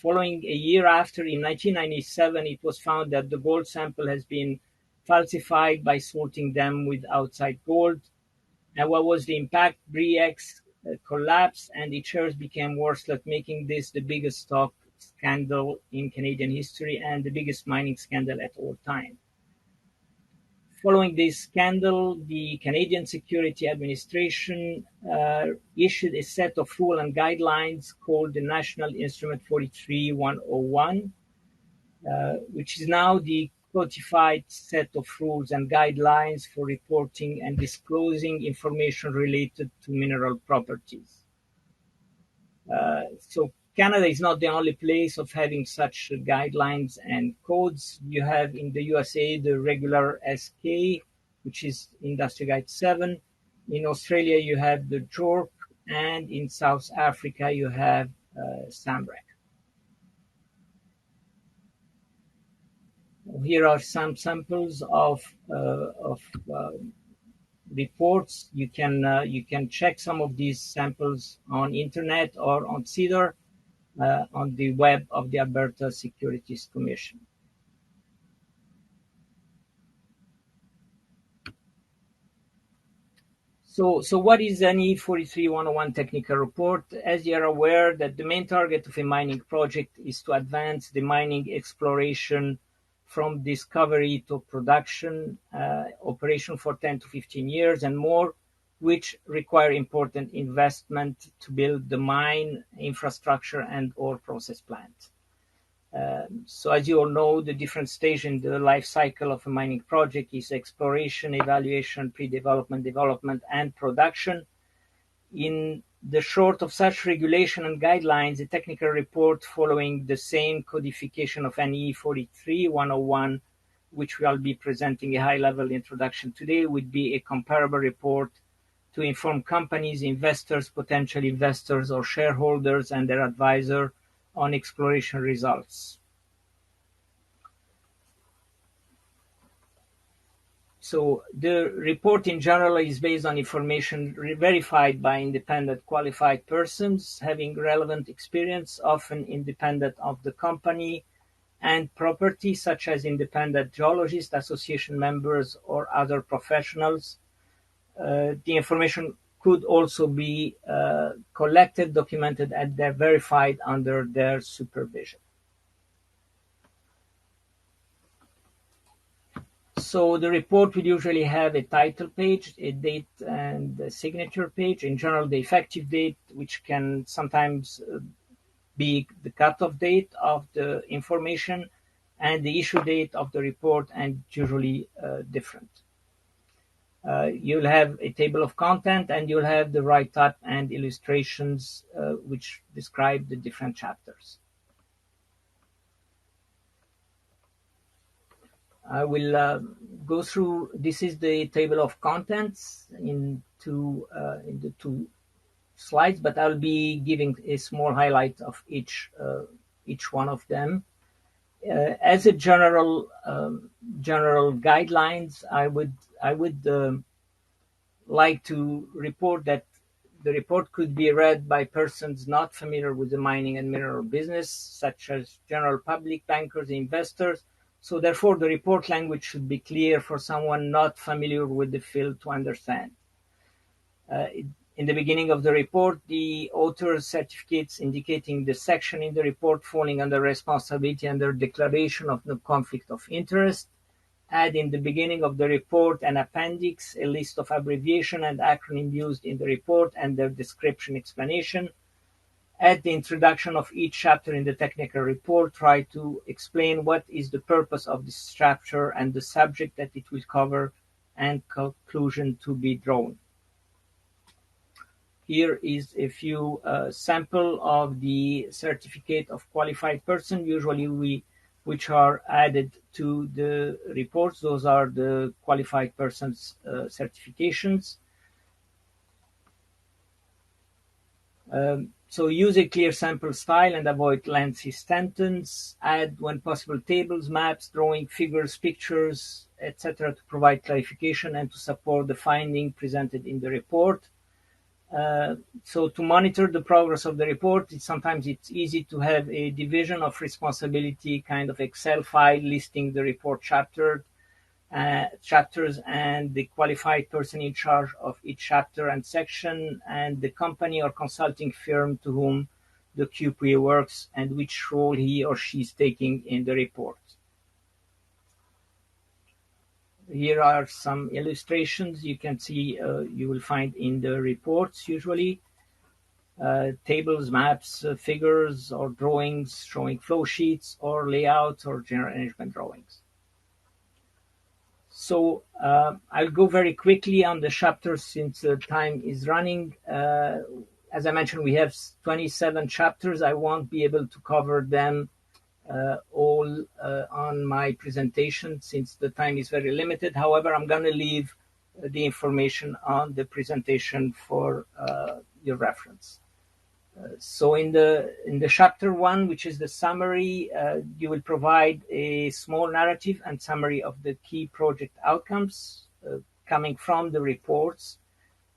following a year after, in 1997, it was found that the gold sample has been falsified by sorting them with outside gold. And what was the impact? Pre-X collapsed and its shares became worthless, making this the biggest stock scandal in Canadian history and the biggest mining scandal at all time. Following this scandal, the Canadian Security Administration issued a set of rules and guidelines called the National Instrument 43101, which is now the codified set of rules and guidelines for reporting and disclosing information related to mineral properties. So Canada is not the only place of having such guidelines and codes. You have in the USA the regular SK, which is Industry Guide 7. In Australia, you have the JORC and in South Africa you have Samrec. Here are some samples of reports. You can check some of these samples on internet or on CEDAR on the web of the Alberta Securities Commission. So what is an E43-101 technical report? As you are aware that the main target of a mining project is to advance the mining exploration from discovery to production, operation for 10 to 15 years and more, which require important investment to build the mine infrastructure and or process plant. So as you all know, the different stage in the life cycle of a mining project is exploration, evaluation, pre-development, development, and production. In the short of such regulation and guidelines, a technical report following the same codification of NE 43-101, which we'll be presenting a high-level introduction today, would be a comparable report to inform companies, investors, potential investors, or shareholders and their advisor on exploration results. So the report in general is based on information verified by independent qualified persons having relevant experience, often independent of the company and property, such as independent geologists, association members, or other professionals. The information could also be collected, documented, and verified under their supervision. So the report will usually have a title page, a date, and a signature page. In general, the effective date, which can sometimes be the cutoff date of the information, and the issue date of the report, and usually different. You'll have a table of content, and you'll have the write-up and illustrations which describe the different chapters. I will go through. This is the table of contents in the two slides, but I'll be giving a small highlight of each one of them. As a general guidelines, I would like to report that the report could be read by persons not familiar with the mining and mineral business, such as general public, bankers, investors. So therefore, the report language should be clear for someone not familiar with the field to understand. In the beginning of the report, the author certificates indicating the section in the report falling under responsibility under declaration of no conflict of interest. Add in the beginning of the report an appendix, a list of abbreviation and acronym used in the report and their description explanation. At the introduction of each chapter in the technical report, try to explain what is the purpose of this chapter and the subject that it will cover and conclusion to be drawn. Here is a few sample of the certificate of qualified person, which are added to the reports. Those are the qualified persons certifications. So use a clear sample style and avoid lengthy sentence. Add, when possible, tables, maps, drawing, figures, pictures, etc. to provide clarification and to support the finding presented in the report. So to monitor the progress of the report, sometimes it's easy to have a division of responsibility kind of Excel file listing the report chapters and the qualified person in charge of each chapter and section, and the company or consulting firm to whom the QPA works and which role he or she is taking in the report. Here are some illustrations you can see, you will find in the reports usually. Tables, maps, figures, or drawings showing flow sheets or layouts or general management drawings. So I'll go very quickly on the chapters since the time is running. As I mentioned, we have 27 chapters. I won't be able to cover them all on my presentation since the time is very limited. However, I'm going to leave the information on the presentation for your reference. So in the chapter 1, which is the summary, you will provide a small narrative and summary of the key project outcomes coming from the reports.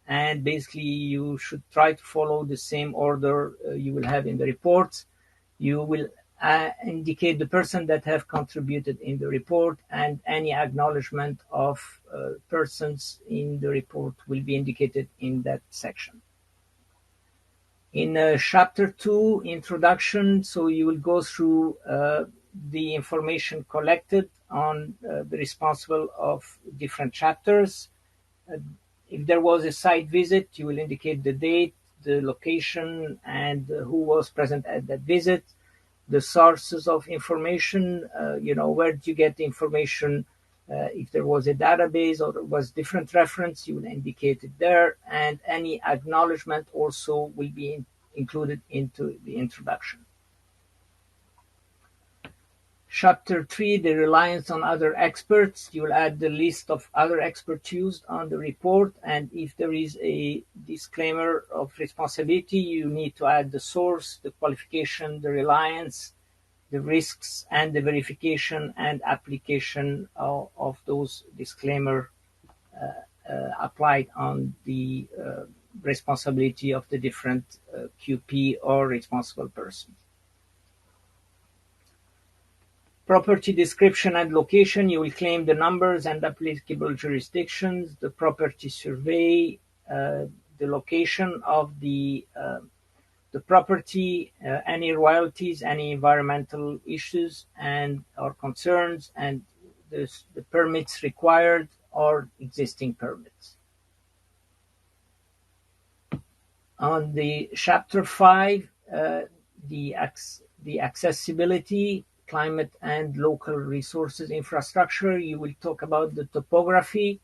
And basically, you should try to follow the same order you will have in the reports. You will indicate the person that have contributed in the report, and any acknowledgement of persons in the report will be indicated in that section. In chapter 2, introduction, so you will go through the information collected on the responsible of different chapters. If there was a site visit, you will indicate the date, the location, and who was present at that visit, the sources of information, where did you get the information. If there was a database or there was different reference, you will indicate it there, and any acknowledgement also will be included into the introduction. Chapter 3, the reliance on other experts. You will add the list of other experts used on the report, and if there is a disclaimer of responsibility, you need to add the source, the qualification, the reliance, the risks, and the verification and application of those disclaimer applied on the responsibility of the different QP or responsible person. Property description and location. You will claim the numbers and applicable jurisdictions, the property survey, the location of the property, any royalties, any environmental issues and or concerns, and the permits required or existing permits. On the chapter 5, the accessibility, climate and local resources infrastructure, you will talk about the topography,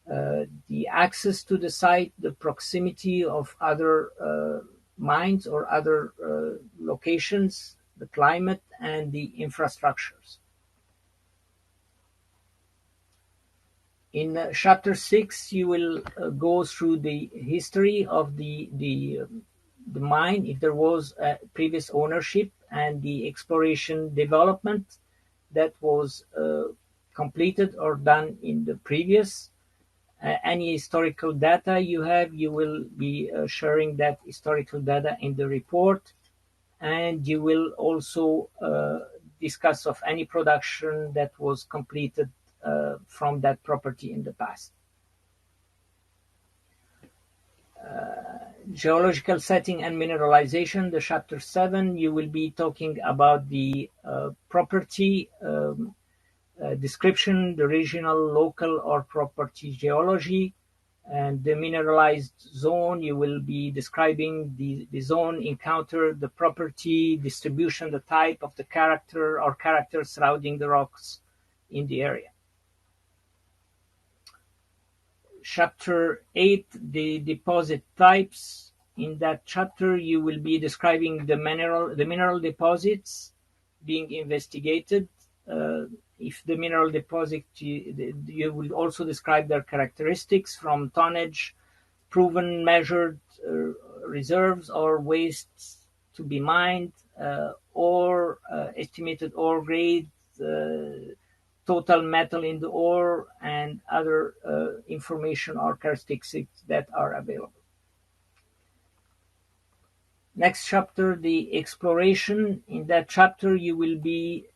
the access to the site, the proximity of other mines or other locations, the climate, and the infrastructures. In chapter 6, you will go through the history of the mine, if there was a previous ownership, and the exploration development that was completed or done in the previous. Any historical data you have, you will be sharing that historical data in the report, and you will also discuss of any production that was completed from that property in the past. Geological setting and mineralization, the chapter 7, you will be talking about the property description, the regional, local, or property geology, and the mineralized zone. You will be describing the zone encounter, the property distribution, the type of the character or characters surrounding the rocks in the area. Chapter 8, the deposit types. In that chapter, you will be describing the mineral deposits being investigated. If the mineral deposit, you will also describe their characteristics from tonnage, proven measured reserves or wastes to be mined, or estimated ore grade, total metal in the ore, and other information or characteristics that are available. Next chapter, the exploration. In that chapter, you will be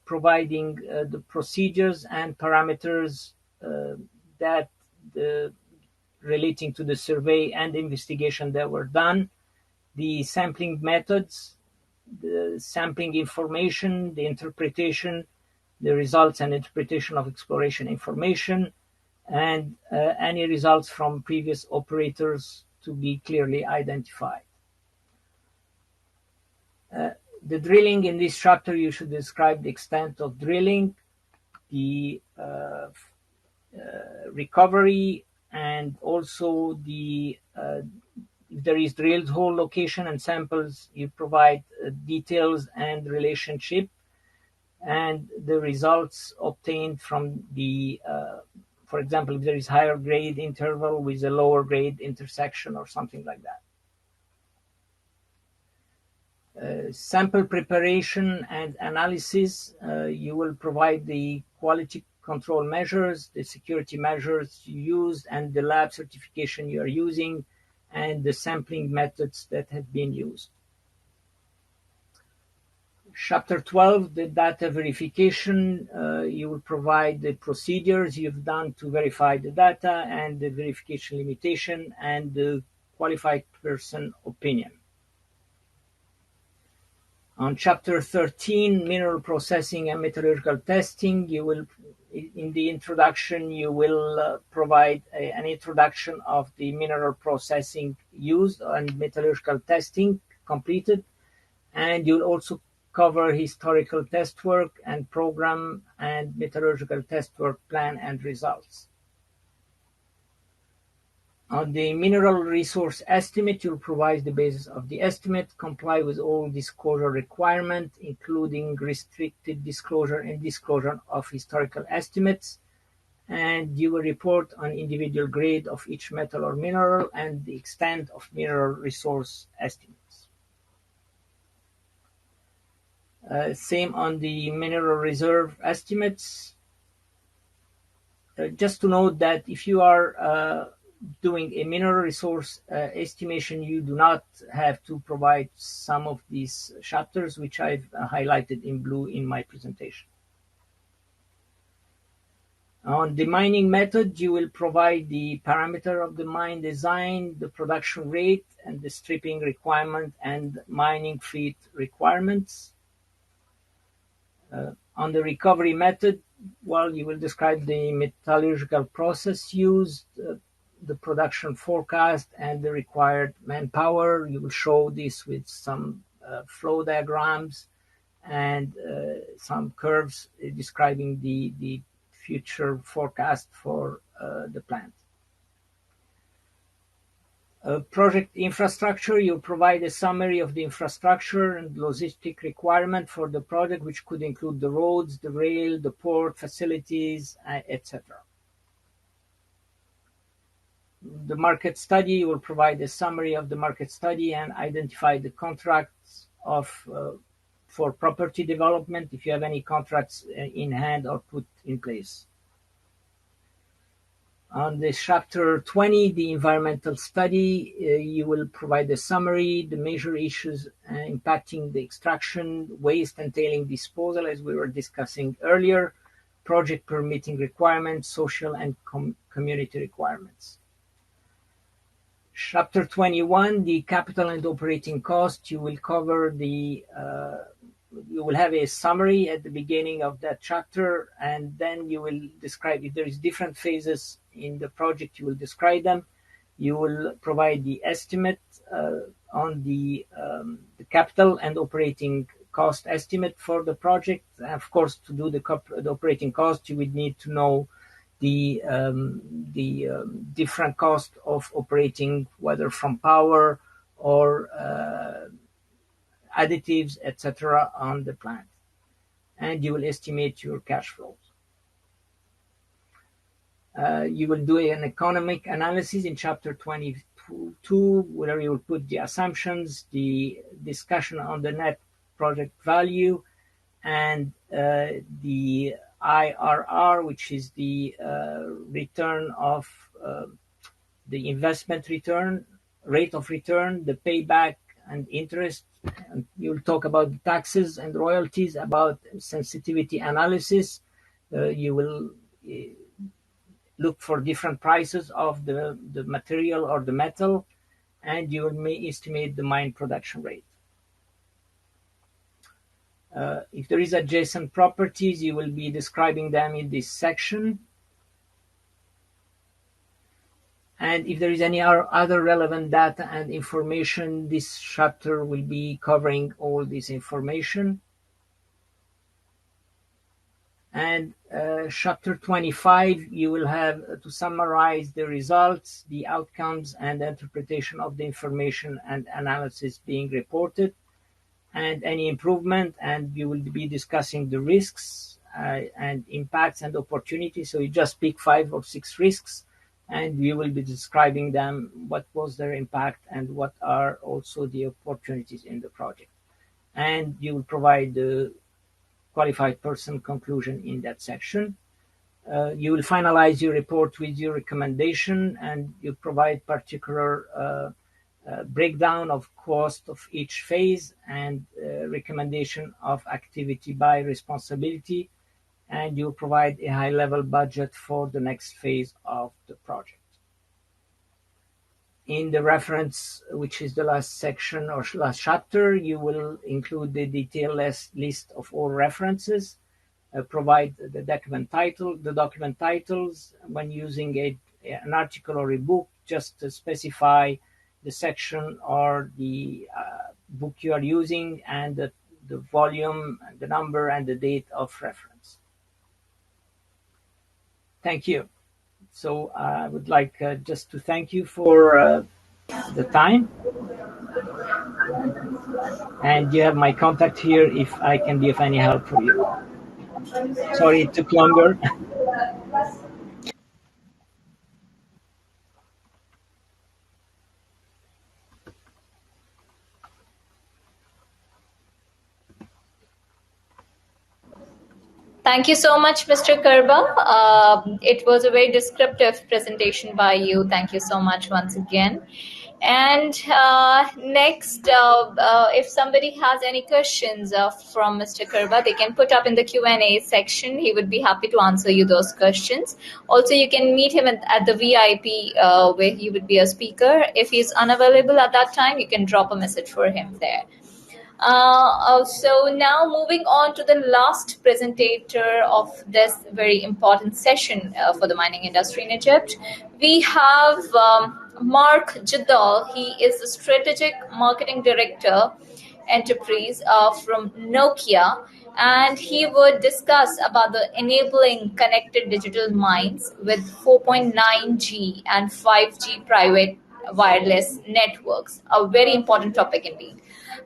providing the procedures and parameters that relating to the survey and investigation that were done, the sampling methods, the sampling information, the interpretation, the results and interpretation of exploration information, and any results from previous operators to be clearly identified. The drilling. In this chapter, you should describe the extent of drilling, the recovery, and also the if there is drilled hole location and samples, you provide details and relationship, and the results obtained from the, for example, if there is higher grade interval with a lower grade intersection or something like that. Sample preparation and analysis, you will provide the quality control measures, the security measures you used, and the lab certification you are using, and the sampling methods that have been used. Chapter 12, the data verification, you will provide the procedures you've done to verify the data and the verification limitation and the qualified person opinion. On Chapter 13, mineral processing and metallurgical testing, you will, in the introduction, you will provide an introduction of the mineral processing used and metallurgical testing completed, and you'll also cover historical test work and program and metallurgical test work plan and results. On the mineral resource estimate, you'll provide the basis of the estimate, comply with all disclosure requirements, including restricted disclosure and disclosure of historical estimates, and you will report on individual grade of each metal or mineral and the extent of mineral resource estimates. Same on the mineral reserve estimates. Just to note that if you are doing a mineral resource estimation, you do not have to provide some of these chapters, which I've highlighted in blue in my presentation. On the mining method, you will provide the parameter of the mine design, the production rate, and the stripping requirement and mining fleet requirements. On the recovery method, well, you will describe the metallurgical process used, the production forecast, and the required manpower. You will show this with some flow diagrams and some curves describing the future forecast for the plant. Project infrastructure, you'll provide a summary of the infrastructure and logistic requirement for the project, which could include the roads, the rail, the port, facilities, etc. The market study, you will provide a summary of the market study and identify the contracts for property development, if you have any contracts in hand or put in place. On the Chapter 20, the environmental study, you will provide a summary, the major issues impacting the extraction, waste and tailing disposal, as we were discussing earlier, project permitting requirements, social and community requirements. Chapter 21, the capital and operating cost, you will cover the you will have a summary at the beginning of that chapter, and then you will describe, if there is different phases in the project, you will describe them. You will provide the estimate on the capital and operating cost estimate for the project. Of course, to do the operating cost, you would need to know the different cost of operating, whether from power or additives, etc., on the plant, and you will estimate your cash flows. You will do an economic analysis in Chapter 22, where you will put the assumptions, the discussion on the net project value, and the IRR, which is the return of the investment return, rate of return, the payback and interest. And you'll talk about the taxes and royalties, about sensitivity analysis. You will look for different prices of the material or the metal, and you may estimate the mine production rate. If there is adjacent properties, you will be describing them in this section. And if there is any other relevant data and information, this chapter will be covering all this information. And Chapter 25, you will have to summarize the results, the outcomes, and the interpretation of the information and analysis being reported, and any improvement, and you will be discussing the risks and impacts and opportunities. So you just pick 5 or 6 risks, and we will be describing them, what was their impact and what are also the opportunities in the project. and you will provide the qualified person conclusion in that section. You will finalize your report with your recommendation, and you provide particular breakdown of cost of each phase and recommendation of activity by responsibility, and you provide a high-level budget for the next phase of the project. In the reference, which is the last section or last chapter, you will include the detailed list of all references, provide the document titles when using an article or a book, just to specify the section or the book you are using, and the volume, the number, and the date of reference. Thank you. So I would like just to thank you for the time. And you have my contact here if I can be of any help for you. Sorry it took longer. Thank you so much, Mr. Karba. It was a very descriptive presentation by you. Thank you so much once again. And next, if somebody has any questions from Mr. Karba, they can put up in the Q&A section. He would be happy to answer you those questions. Also, you can meet him at the VIP where he would be a speaker. If he's unavailable at that time, you can drop a message for him there. So now moving on to the last presenter of this very important session for the mining industry in Egypt, we have Mark Jadal. He is the Strategic Marketing Director Enterprise from Nokia, and he would discuss about the enabling connected digital mines with 4.9G and 5G private wireless networks, a very important topic indeed.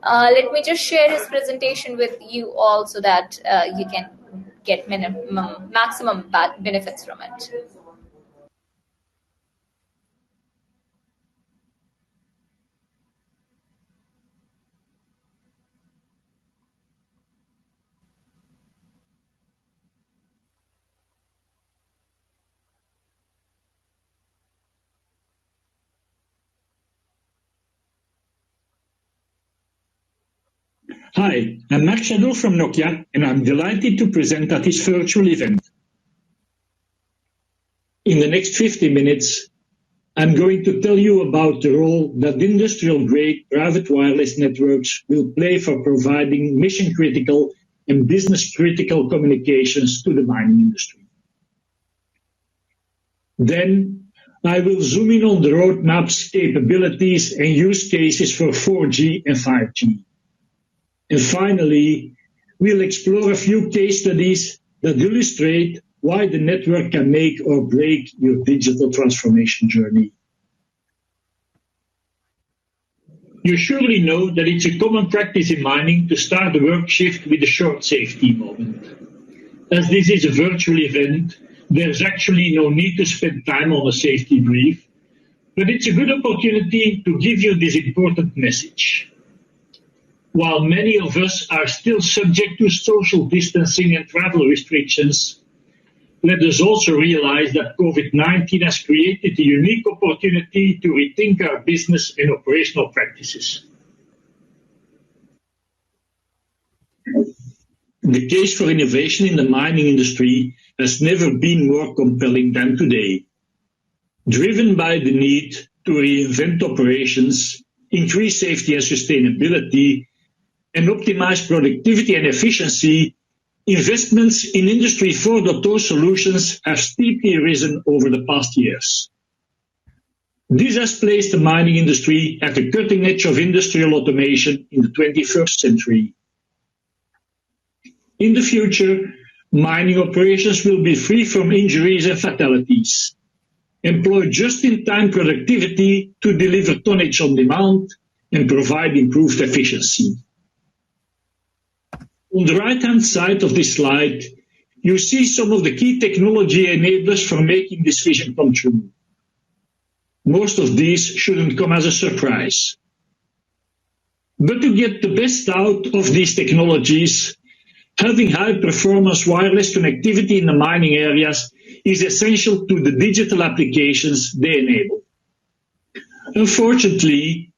Let me just share his presentation with you all so that you can get maximum benefits from it. Hi, I'm Mark Jadal from Nokia, and I'm delighted to present at this virtual event. In the next 50 minutes, I'm going to tell you about the role that industrial-grade private wireless networks will play for providing mission-critical and business-critical communications to the mining industry. Then, I will zoom in on the roadmaps, capabilities, and use cases for 4G and 5G. And finally, we'll explore a few case studies that illustrate why the network can make or break your digital transformation journey. You surely know that it's a common practice in mining to start the work shift with a short safety moment. As this is a virtual event, there's actually no need to spend time on a safety brief, but it's a good opportunity to give you this important message. While many of us are still subject to social distancing and travel restrictions, let us also realize that COVID-19 has created a unique opportunity to rethink our business and operational practices. The case for innovation in the mining industry has never been more compelling than today. Driven by the need to reinvent operations, increase safety and sustainability, and optimize productivity and efficiency, investments in Industry 4.0 solutions have steeply risen over the past years. This has placed the mining industry at the cutting edge of industrial automation in the 21st century. In the future, mining operations will be free from injuries and fatalities, employ just-in-time productivity to deliver tonnage on demand, and provide improved efficiency. On the right-hand side of this slide, you see some of the key technology enablers for making this vision come true. Most of these shouldn't come as a surprise. But to get the best out of these technologies, having high-performance wireless connectivity in the mining areas is essential to the digital applications they enable. Unfortunately,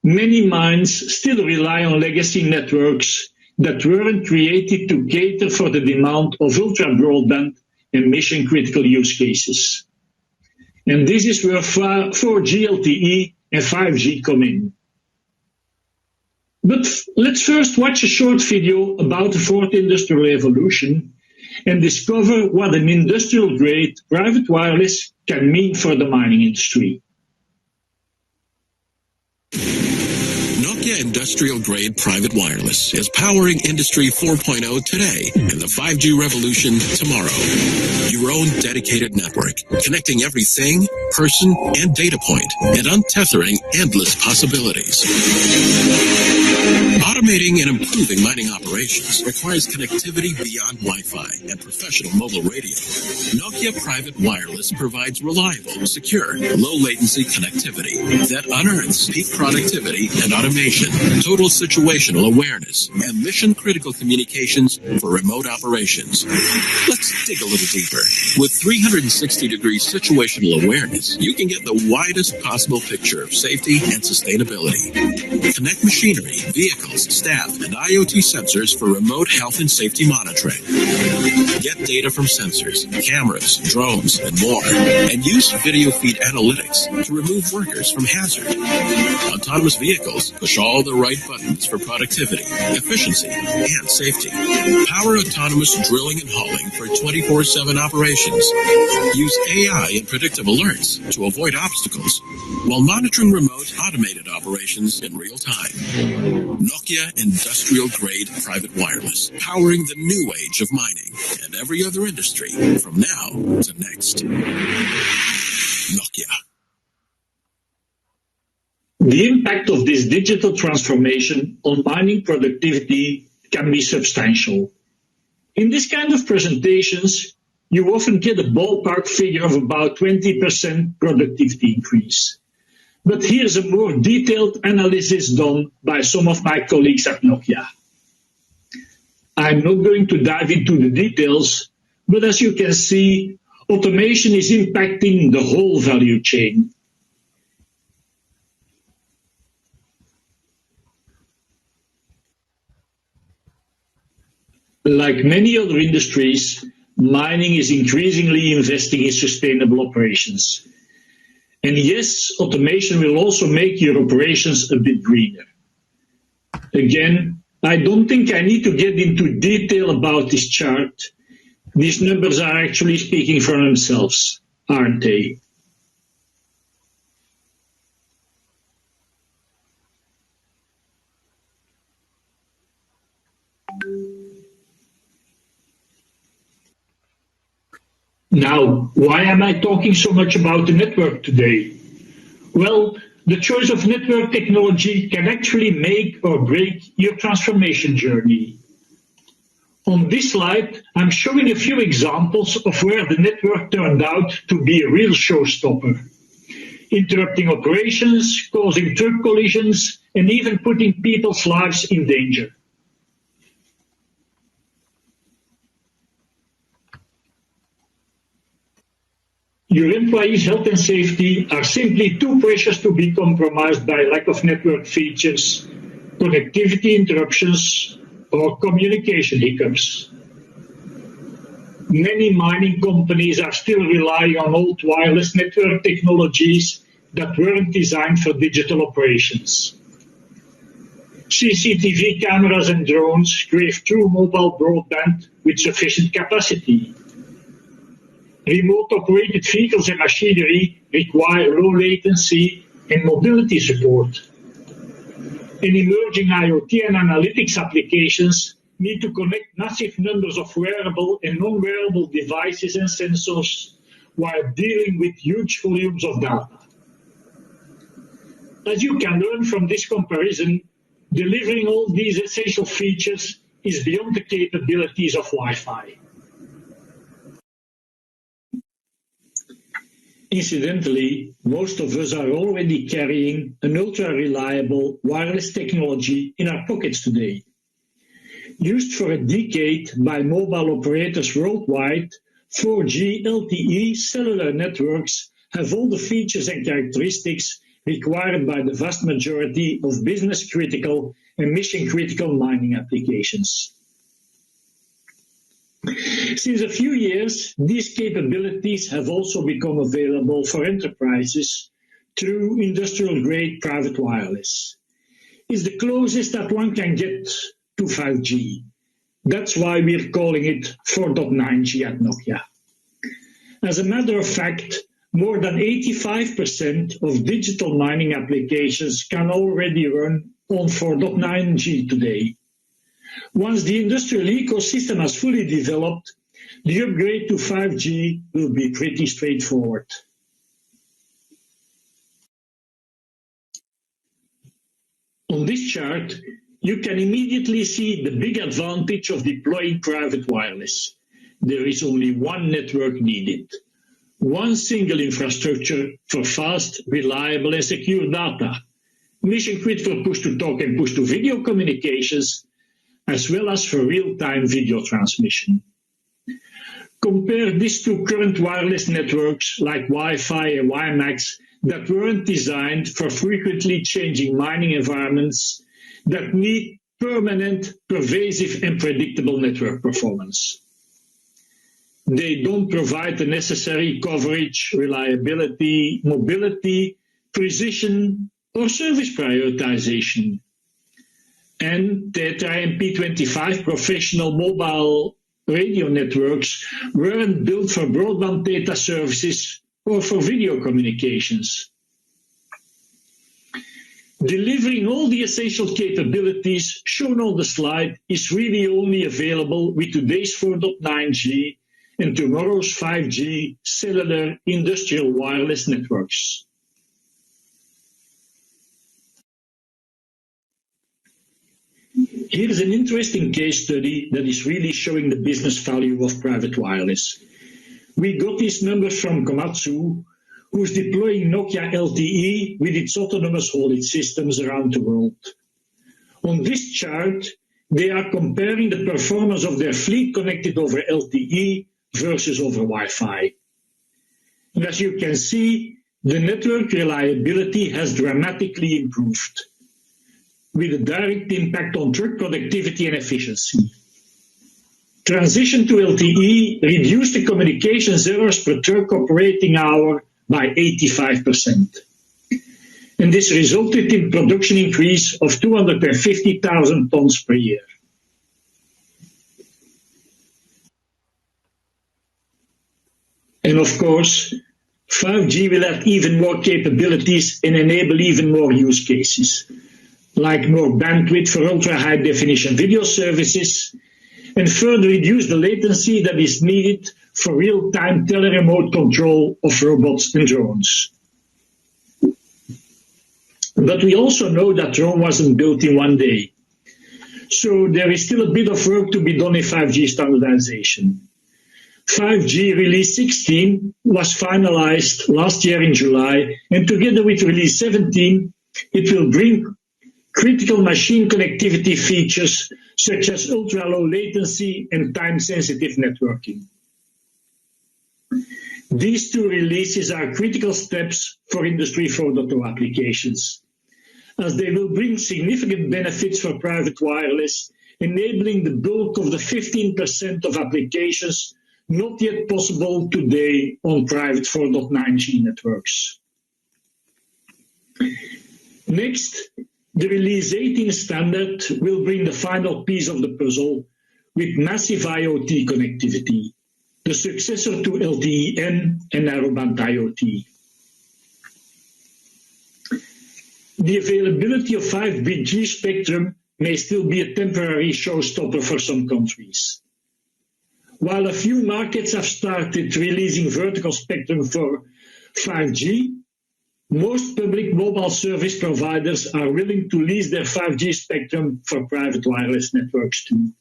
many mines still rely on legacy networks that weren't created to cater for the demand of ultra-broadband and mission-critical use cases. And this is where 4G LTE and 5G come in. But let's first watch a short video about the fourth industrial revolution and discover what an industrial-grade private wireless can mean for the mining industry. Nokia industrial-grade private wireless is powering Industry 4.0 today and the 5G revolution tomorrow. Your own dedicated network, connecting everything, person, and data point, and untethering endless possibilities. Automating and improving mining operations requires connectivity beyond Wi-Fi and professional mobile radio. Nokia Private Wireless provides reliable, secure, low-latency connectivity that unearths peak productivity and automation, total situational awareness, and mission-critical communications for remote operations. Let's dig a little deeper. With 360-degree situational awareness, you can get the widest possible picture of safety and sustainability. Connect machinery, vehicles, staff, and IoT sensors for remote health and safety monitoring. Get data from sensors, cameras, drones, and more, and use video feed analytics to remove workers from hazard. Autonomous vehicles push all the right buttons for productivity, efficiency, and safety. Power autonomous drilling and hauling for 24/7 operations. Use AI and predictive alerts to avoid obstacles while monitoring remote automated operations in real time. Nokia industrial-grade private wireless, powering the new age of mining and every other industry from now to next. Nokia. The impact of this digital transformation on mining productivity can be substantial. In this kind of presentations, you often get a ballpark figure of about 20% productivity increase. But here's a more detailed analysis done by some of my colleagues at Nokia. I'm not going to dive into the details, but as you can see, automation is impacting the whole value chain. Like many other industries, mining is increasingly investing in sustainable operations. And yes, automation will also make your operations a bit greener. Again, I don't think I need to get into detail about this chart. These numbers are actually speaking for themselves, aren't they? Now, why am I talking so much about the network today? Well, the choice of network technology can actually make or break your transformation journey. On this slide, I'm showing a few examples of where the network turned out to be a real showstopper, interrupting operations, causing truck collisions, and even putting people's lives in danger. Your employees' health and safety are simply too precious to be compromised by lack of network features, connectivity interruptions, or communication hiccups. Many mining companies are still relying on old wireless network technologies that weren't designed for digital operations. CCTV cameras and drones crave true mobile broadband with sufficient capacity. Remote-operated vehicles and machinery require low latency and mobility support. And emerging IoT and analytics applications need to connect massive numbers of wearable and non-wearable devices and sensors while dealing with huge volumes of data. As you can learn from this comparison, delivering all these essential features is beyond the capabilities of Wi-Fi. Incidentally, most of us are already carrying an ultra-reliable wireless technology in our pockets today. Used for a decade by mobile operators worldwide, 4G LTE cellular networks have all the features and characteristics required by the vast majority of business-critical and mission-critical mining applications. Since a few years, these capabilities have also become available for enterprises through industrial-grade private wireless. It's the closest that one can get to 5G. That's why we're calling it 4.9G at Nokia. As a matter of fact, more than 85% of digital mining applications can already run on 4.9G today. Once the industrial ecosystem has fully developed, the upgrade to 5G will be pretty straightforward. On this chart, you can immediately see the big advantage of deploying private wireless. There is only one network needed, one single infrastructure for fast, reliable, and secure data, mission-critical push-to-talk and push-to-video communications, as well as for real-time video transmission. Compare this to current wireless networks like Wi-Fi and WiMAX that weren't designed for frequently changing mining environments that need permanent, pervasive, and predictable network performance. They don't provide the necessary coverage, reliability, mobility, precision, or service prioritization. And Tetra and P25 professional mobile radio networks weren't built for broadband data services or for video communications. Delivering all the essential capabilities shown on the slide is really only available with today's 4.9G and tomorrow's 5G cellular industrial wireless networks. Here's an interesting case study that is really showing the business value of private wireless. We got these numbers from Komatsu, who's deploying Nokia LTE with its autonomous haulage systems around the world. On this chart, they are comparing the performance of their fleet connected over LTE versus over Wi-Fi. And as you can see, the network reliability has dramatically improved, with a direct impact on truck productivity and efficiency. Transition to LTE reduced the communications errors per truck operating hour by 85%. And this resulted in production increase of 250,000 tons per year. And of course, 5G will add even more capabilities and enable even more use cases, like more bandwidth for ultra-high definition video services, and further reduce the latency that is needed for real-time tele-remote control of robots and drones. But we also know that Rome wasn't built in one day. So there is still a bit of work to be done in 5G standardization. 5G Release 16 was finalized last year in July, and together with Release 17, it will bring critical machine connectivity features such as ultra-low latency and time-sensitive networking. These two releases are critical steps for Industry 4.0 applications, as they will bring significant benefits for private wireless, enabling the bulk of the 15% of applications not yet possible today on private 4.9G networks. Next, the Release 18 standard will bring the final piece of the puzzle with massive IoT connectivity, the successor to LTE-M and narrowband IoT. The availability of 5G spectrum may still be a temporary showstopper for some countries. While a few markets have started releasing vertical spectrum for 5G, most public mobile service providers are willing to lease their 5G spectrum for private wireless networks too.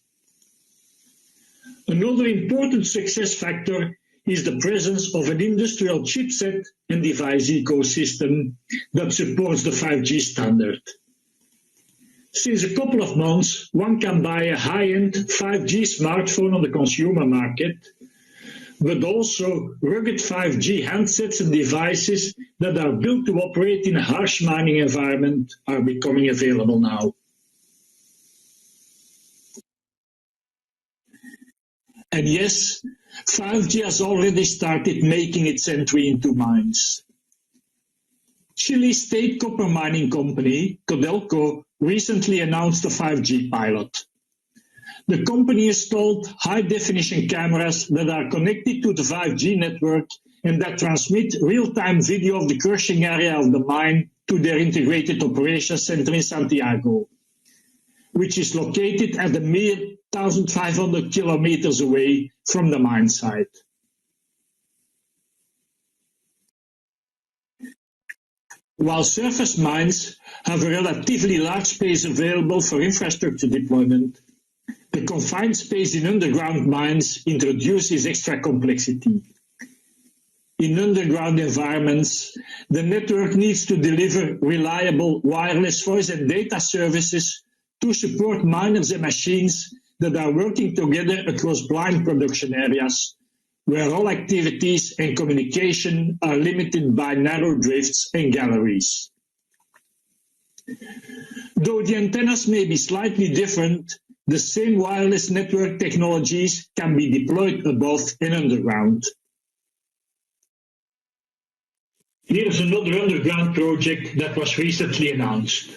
Another important success factor is the presence of an industrial chipset and device ecosystem that supports the 5G standard. Since a couple of months, one can buy a high-end 5G smartphone on the consumer market, but also rugged 5G handsets and devices that are built to operate in a harsh mining environment are becoming available now. And yes, 5G has already started making its entry into mines. Chile's state copper mining company, Codelco, recently announced a 5G pilot. The company installed high-definition cameras that are connected to the 5G network and that transmit real-time video of the crushing area of the mine to their integrated operations center in Santiago, which is located at a mere 1,500 kilometers away from the mine site. While surface mines have a relatively large space available for infrastructure deployment, the confined space in underground mines introduces extra complexity. In underground environments, the network needs to deliver reliable wireless voice and data services to support miners and machines that are working together across blind production areas, where all activities and communication are limited by narrow drifts and galleries. Though the antennas may be slightly different, the same wireless network technologies can be deployed above and underground. Here's another underground project that was recently announced.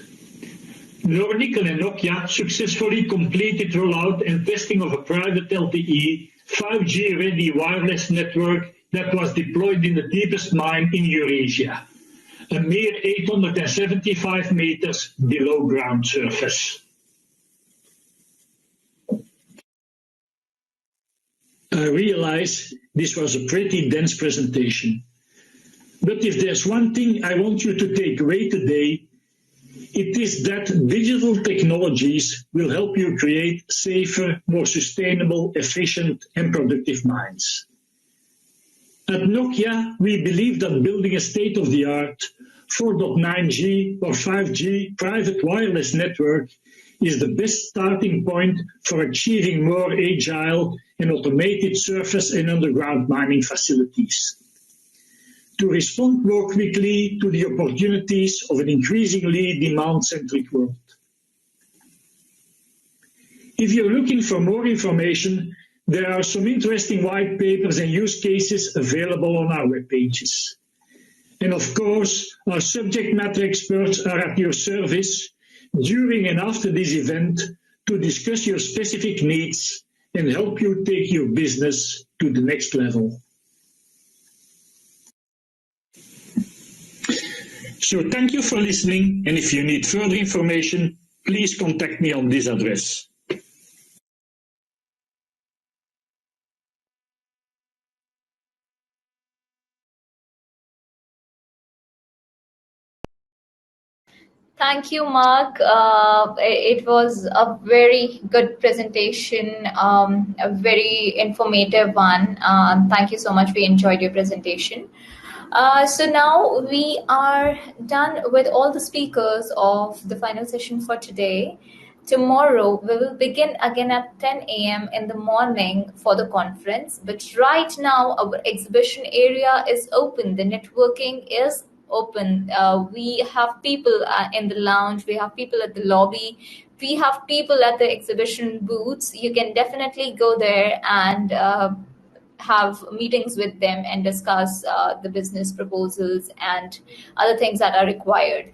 Nornickel and Nokia successfully completed rollout and testing of a private LTE 5G-ready wireless network that was deployed in the deepest mine in Eurasia, a mere 875 meters below ground surface. I realize this was a pretty dense presentation, but if there's one thing I want you to take away today, it is that digital technologies will help you create safer, more sustainable, efficient, and productive mines. At Nokia, we believe that building a state-of-the-art 4.9G or 5G private wireless network is the best starting point for achieving more agile and automated surface and underground mining facilities, to respond more quickly to the opportunities of an increasingly demand-centric world. If you're looking for more information, there are some interesting white papers and use cases available on our web pages. And of course, our subject matter experts are at your service during and after this event to discuss your specific needs and help you take your business to the next level. So thank you for listening, and if you need further information, please contact me on this address. Thank you, Mark. It was a very good presentation, a very informative one. Thank you so much. We enjoyed your presentation. So now we are done with all the speakers of the final session for today. Tomorrow, we will begin again at 10 a.m. in the morning for the conference. But right now, our exhibition area is open. The networking is open. We have people in the lounge. We have people at the lobby. We have people at the exhibition booths. You can definitely go there and have meetings with them and discuss the business proposals and other things that are required.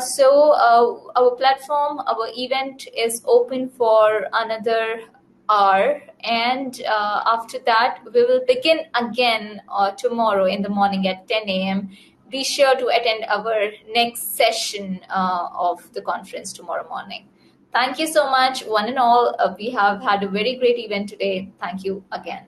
So our platform, our event is open for another hour, and after that we will begin again tomorrow in the morning at 10 a.m. Be sure to attend our next session of the conference tomorrow morning. Thank you so much, one and all. We have had a very great event today. Thank you again.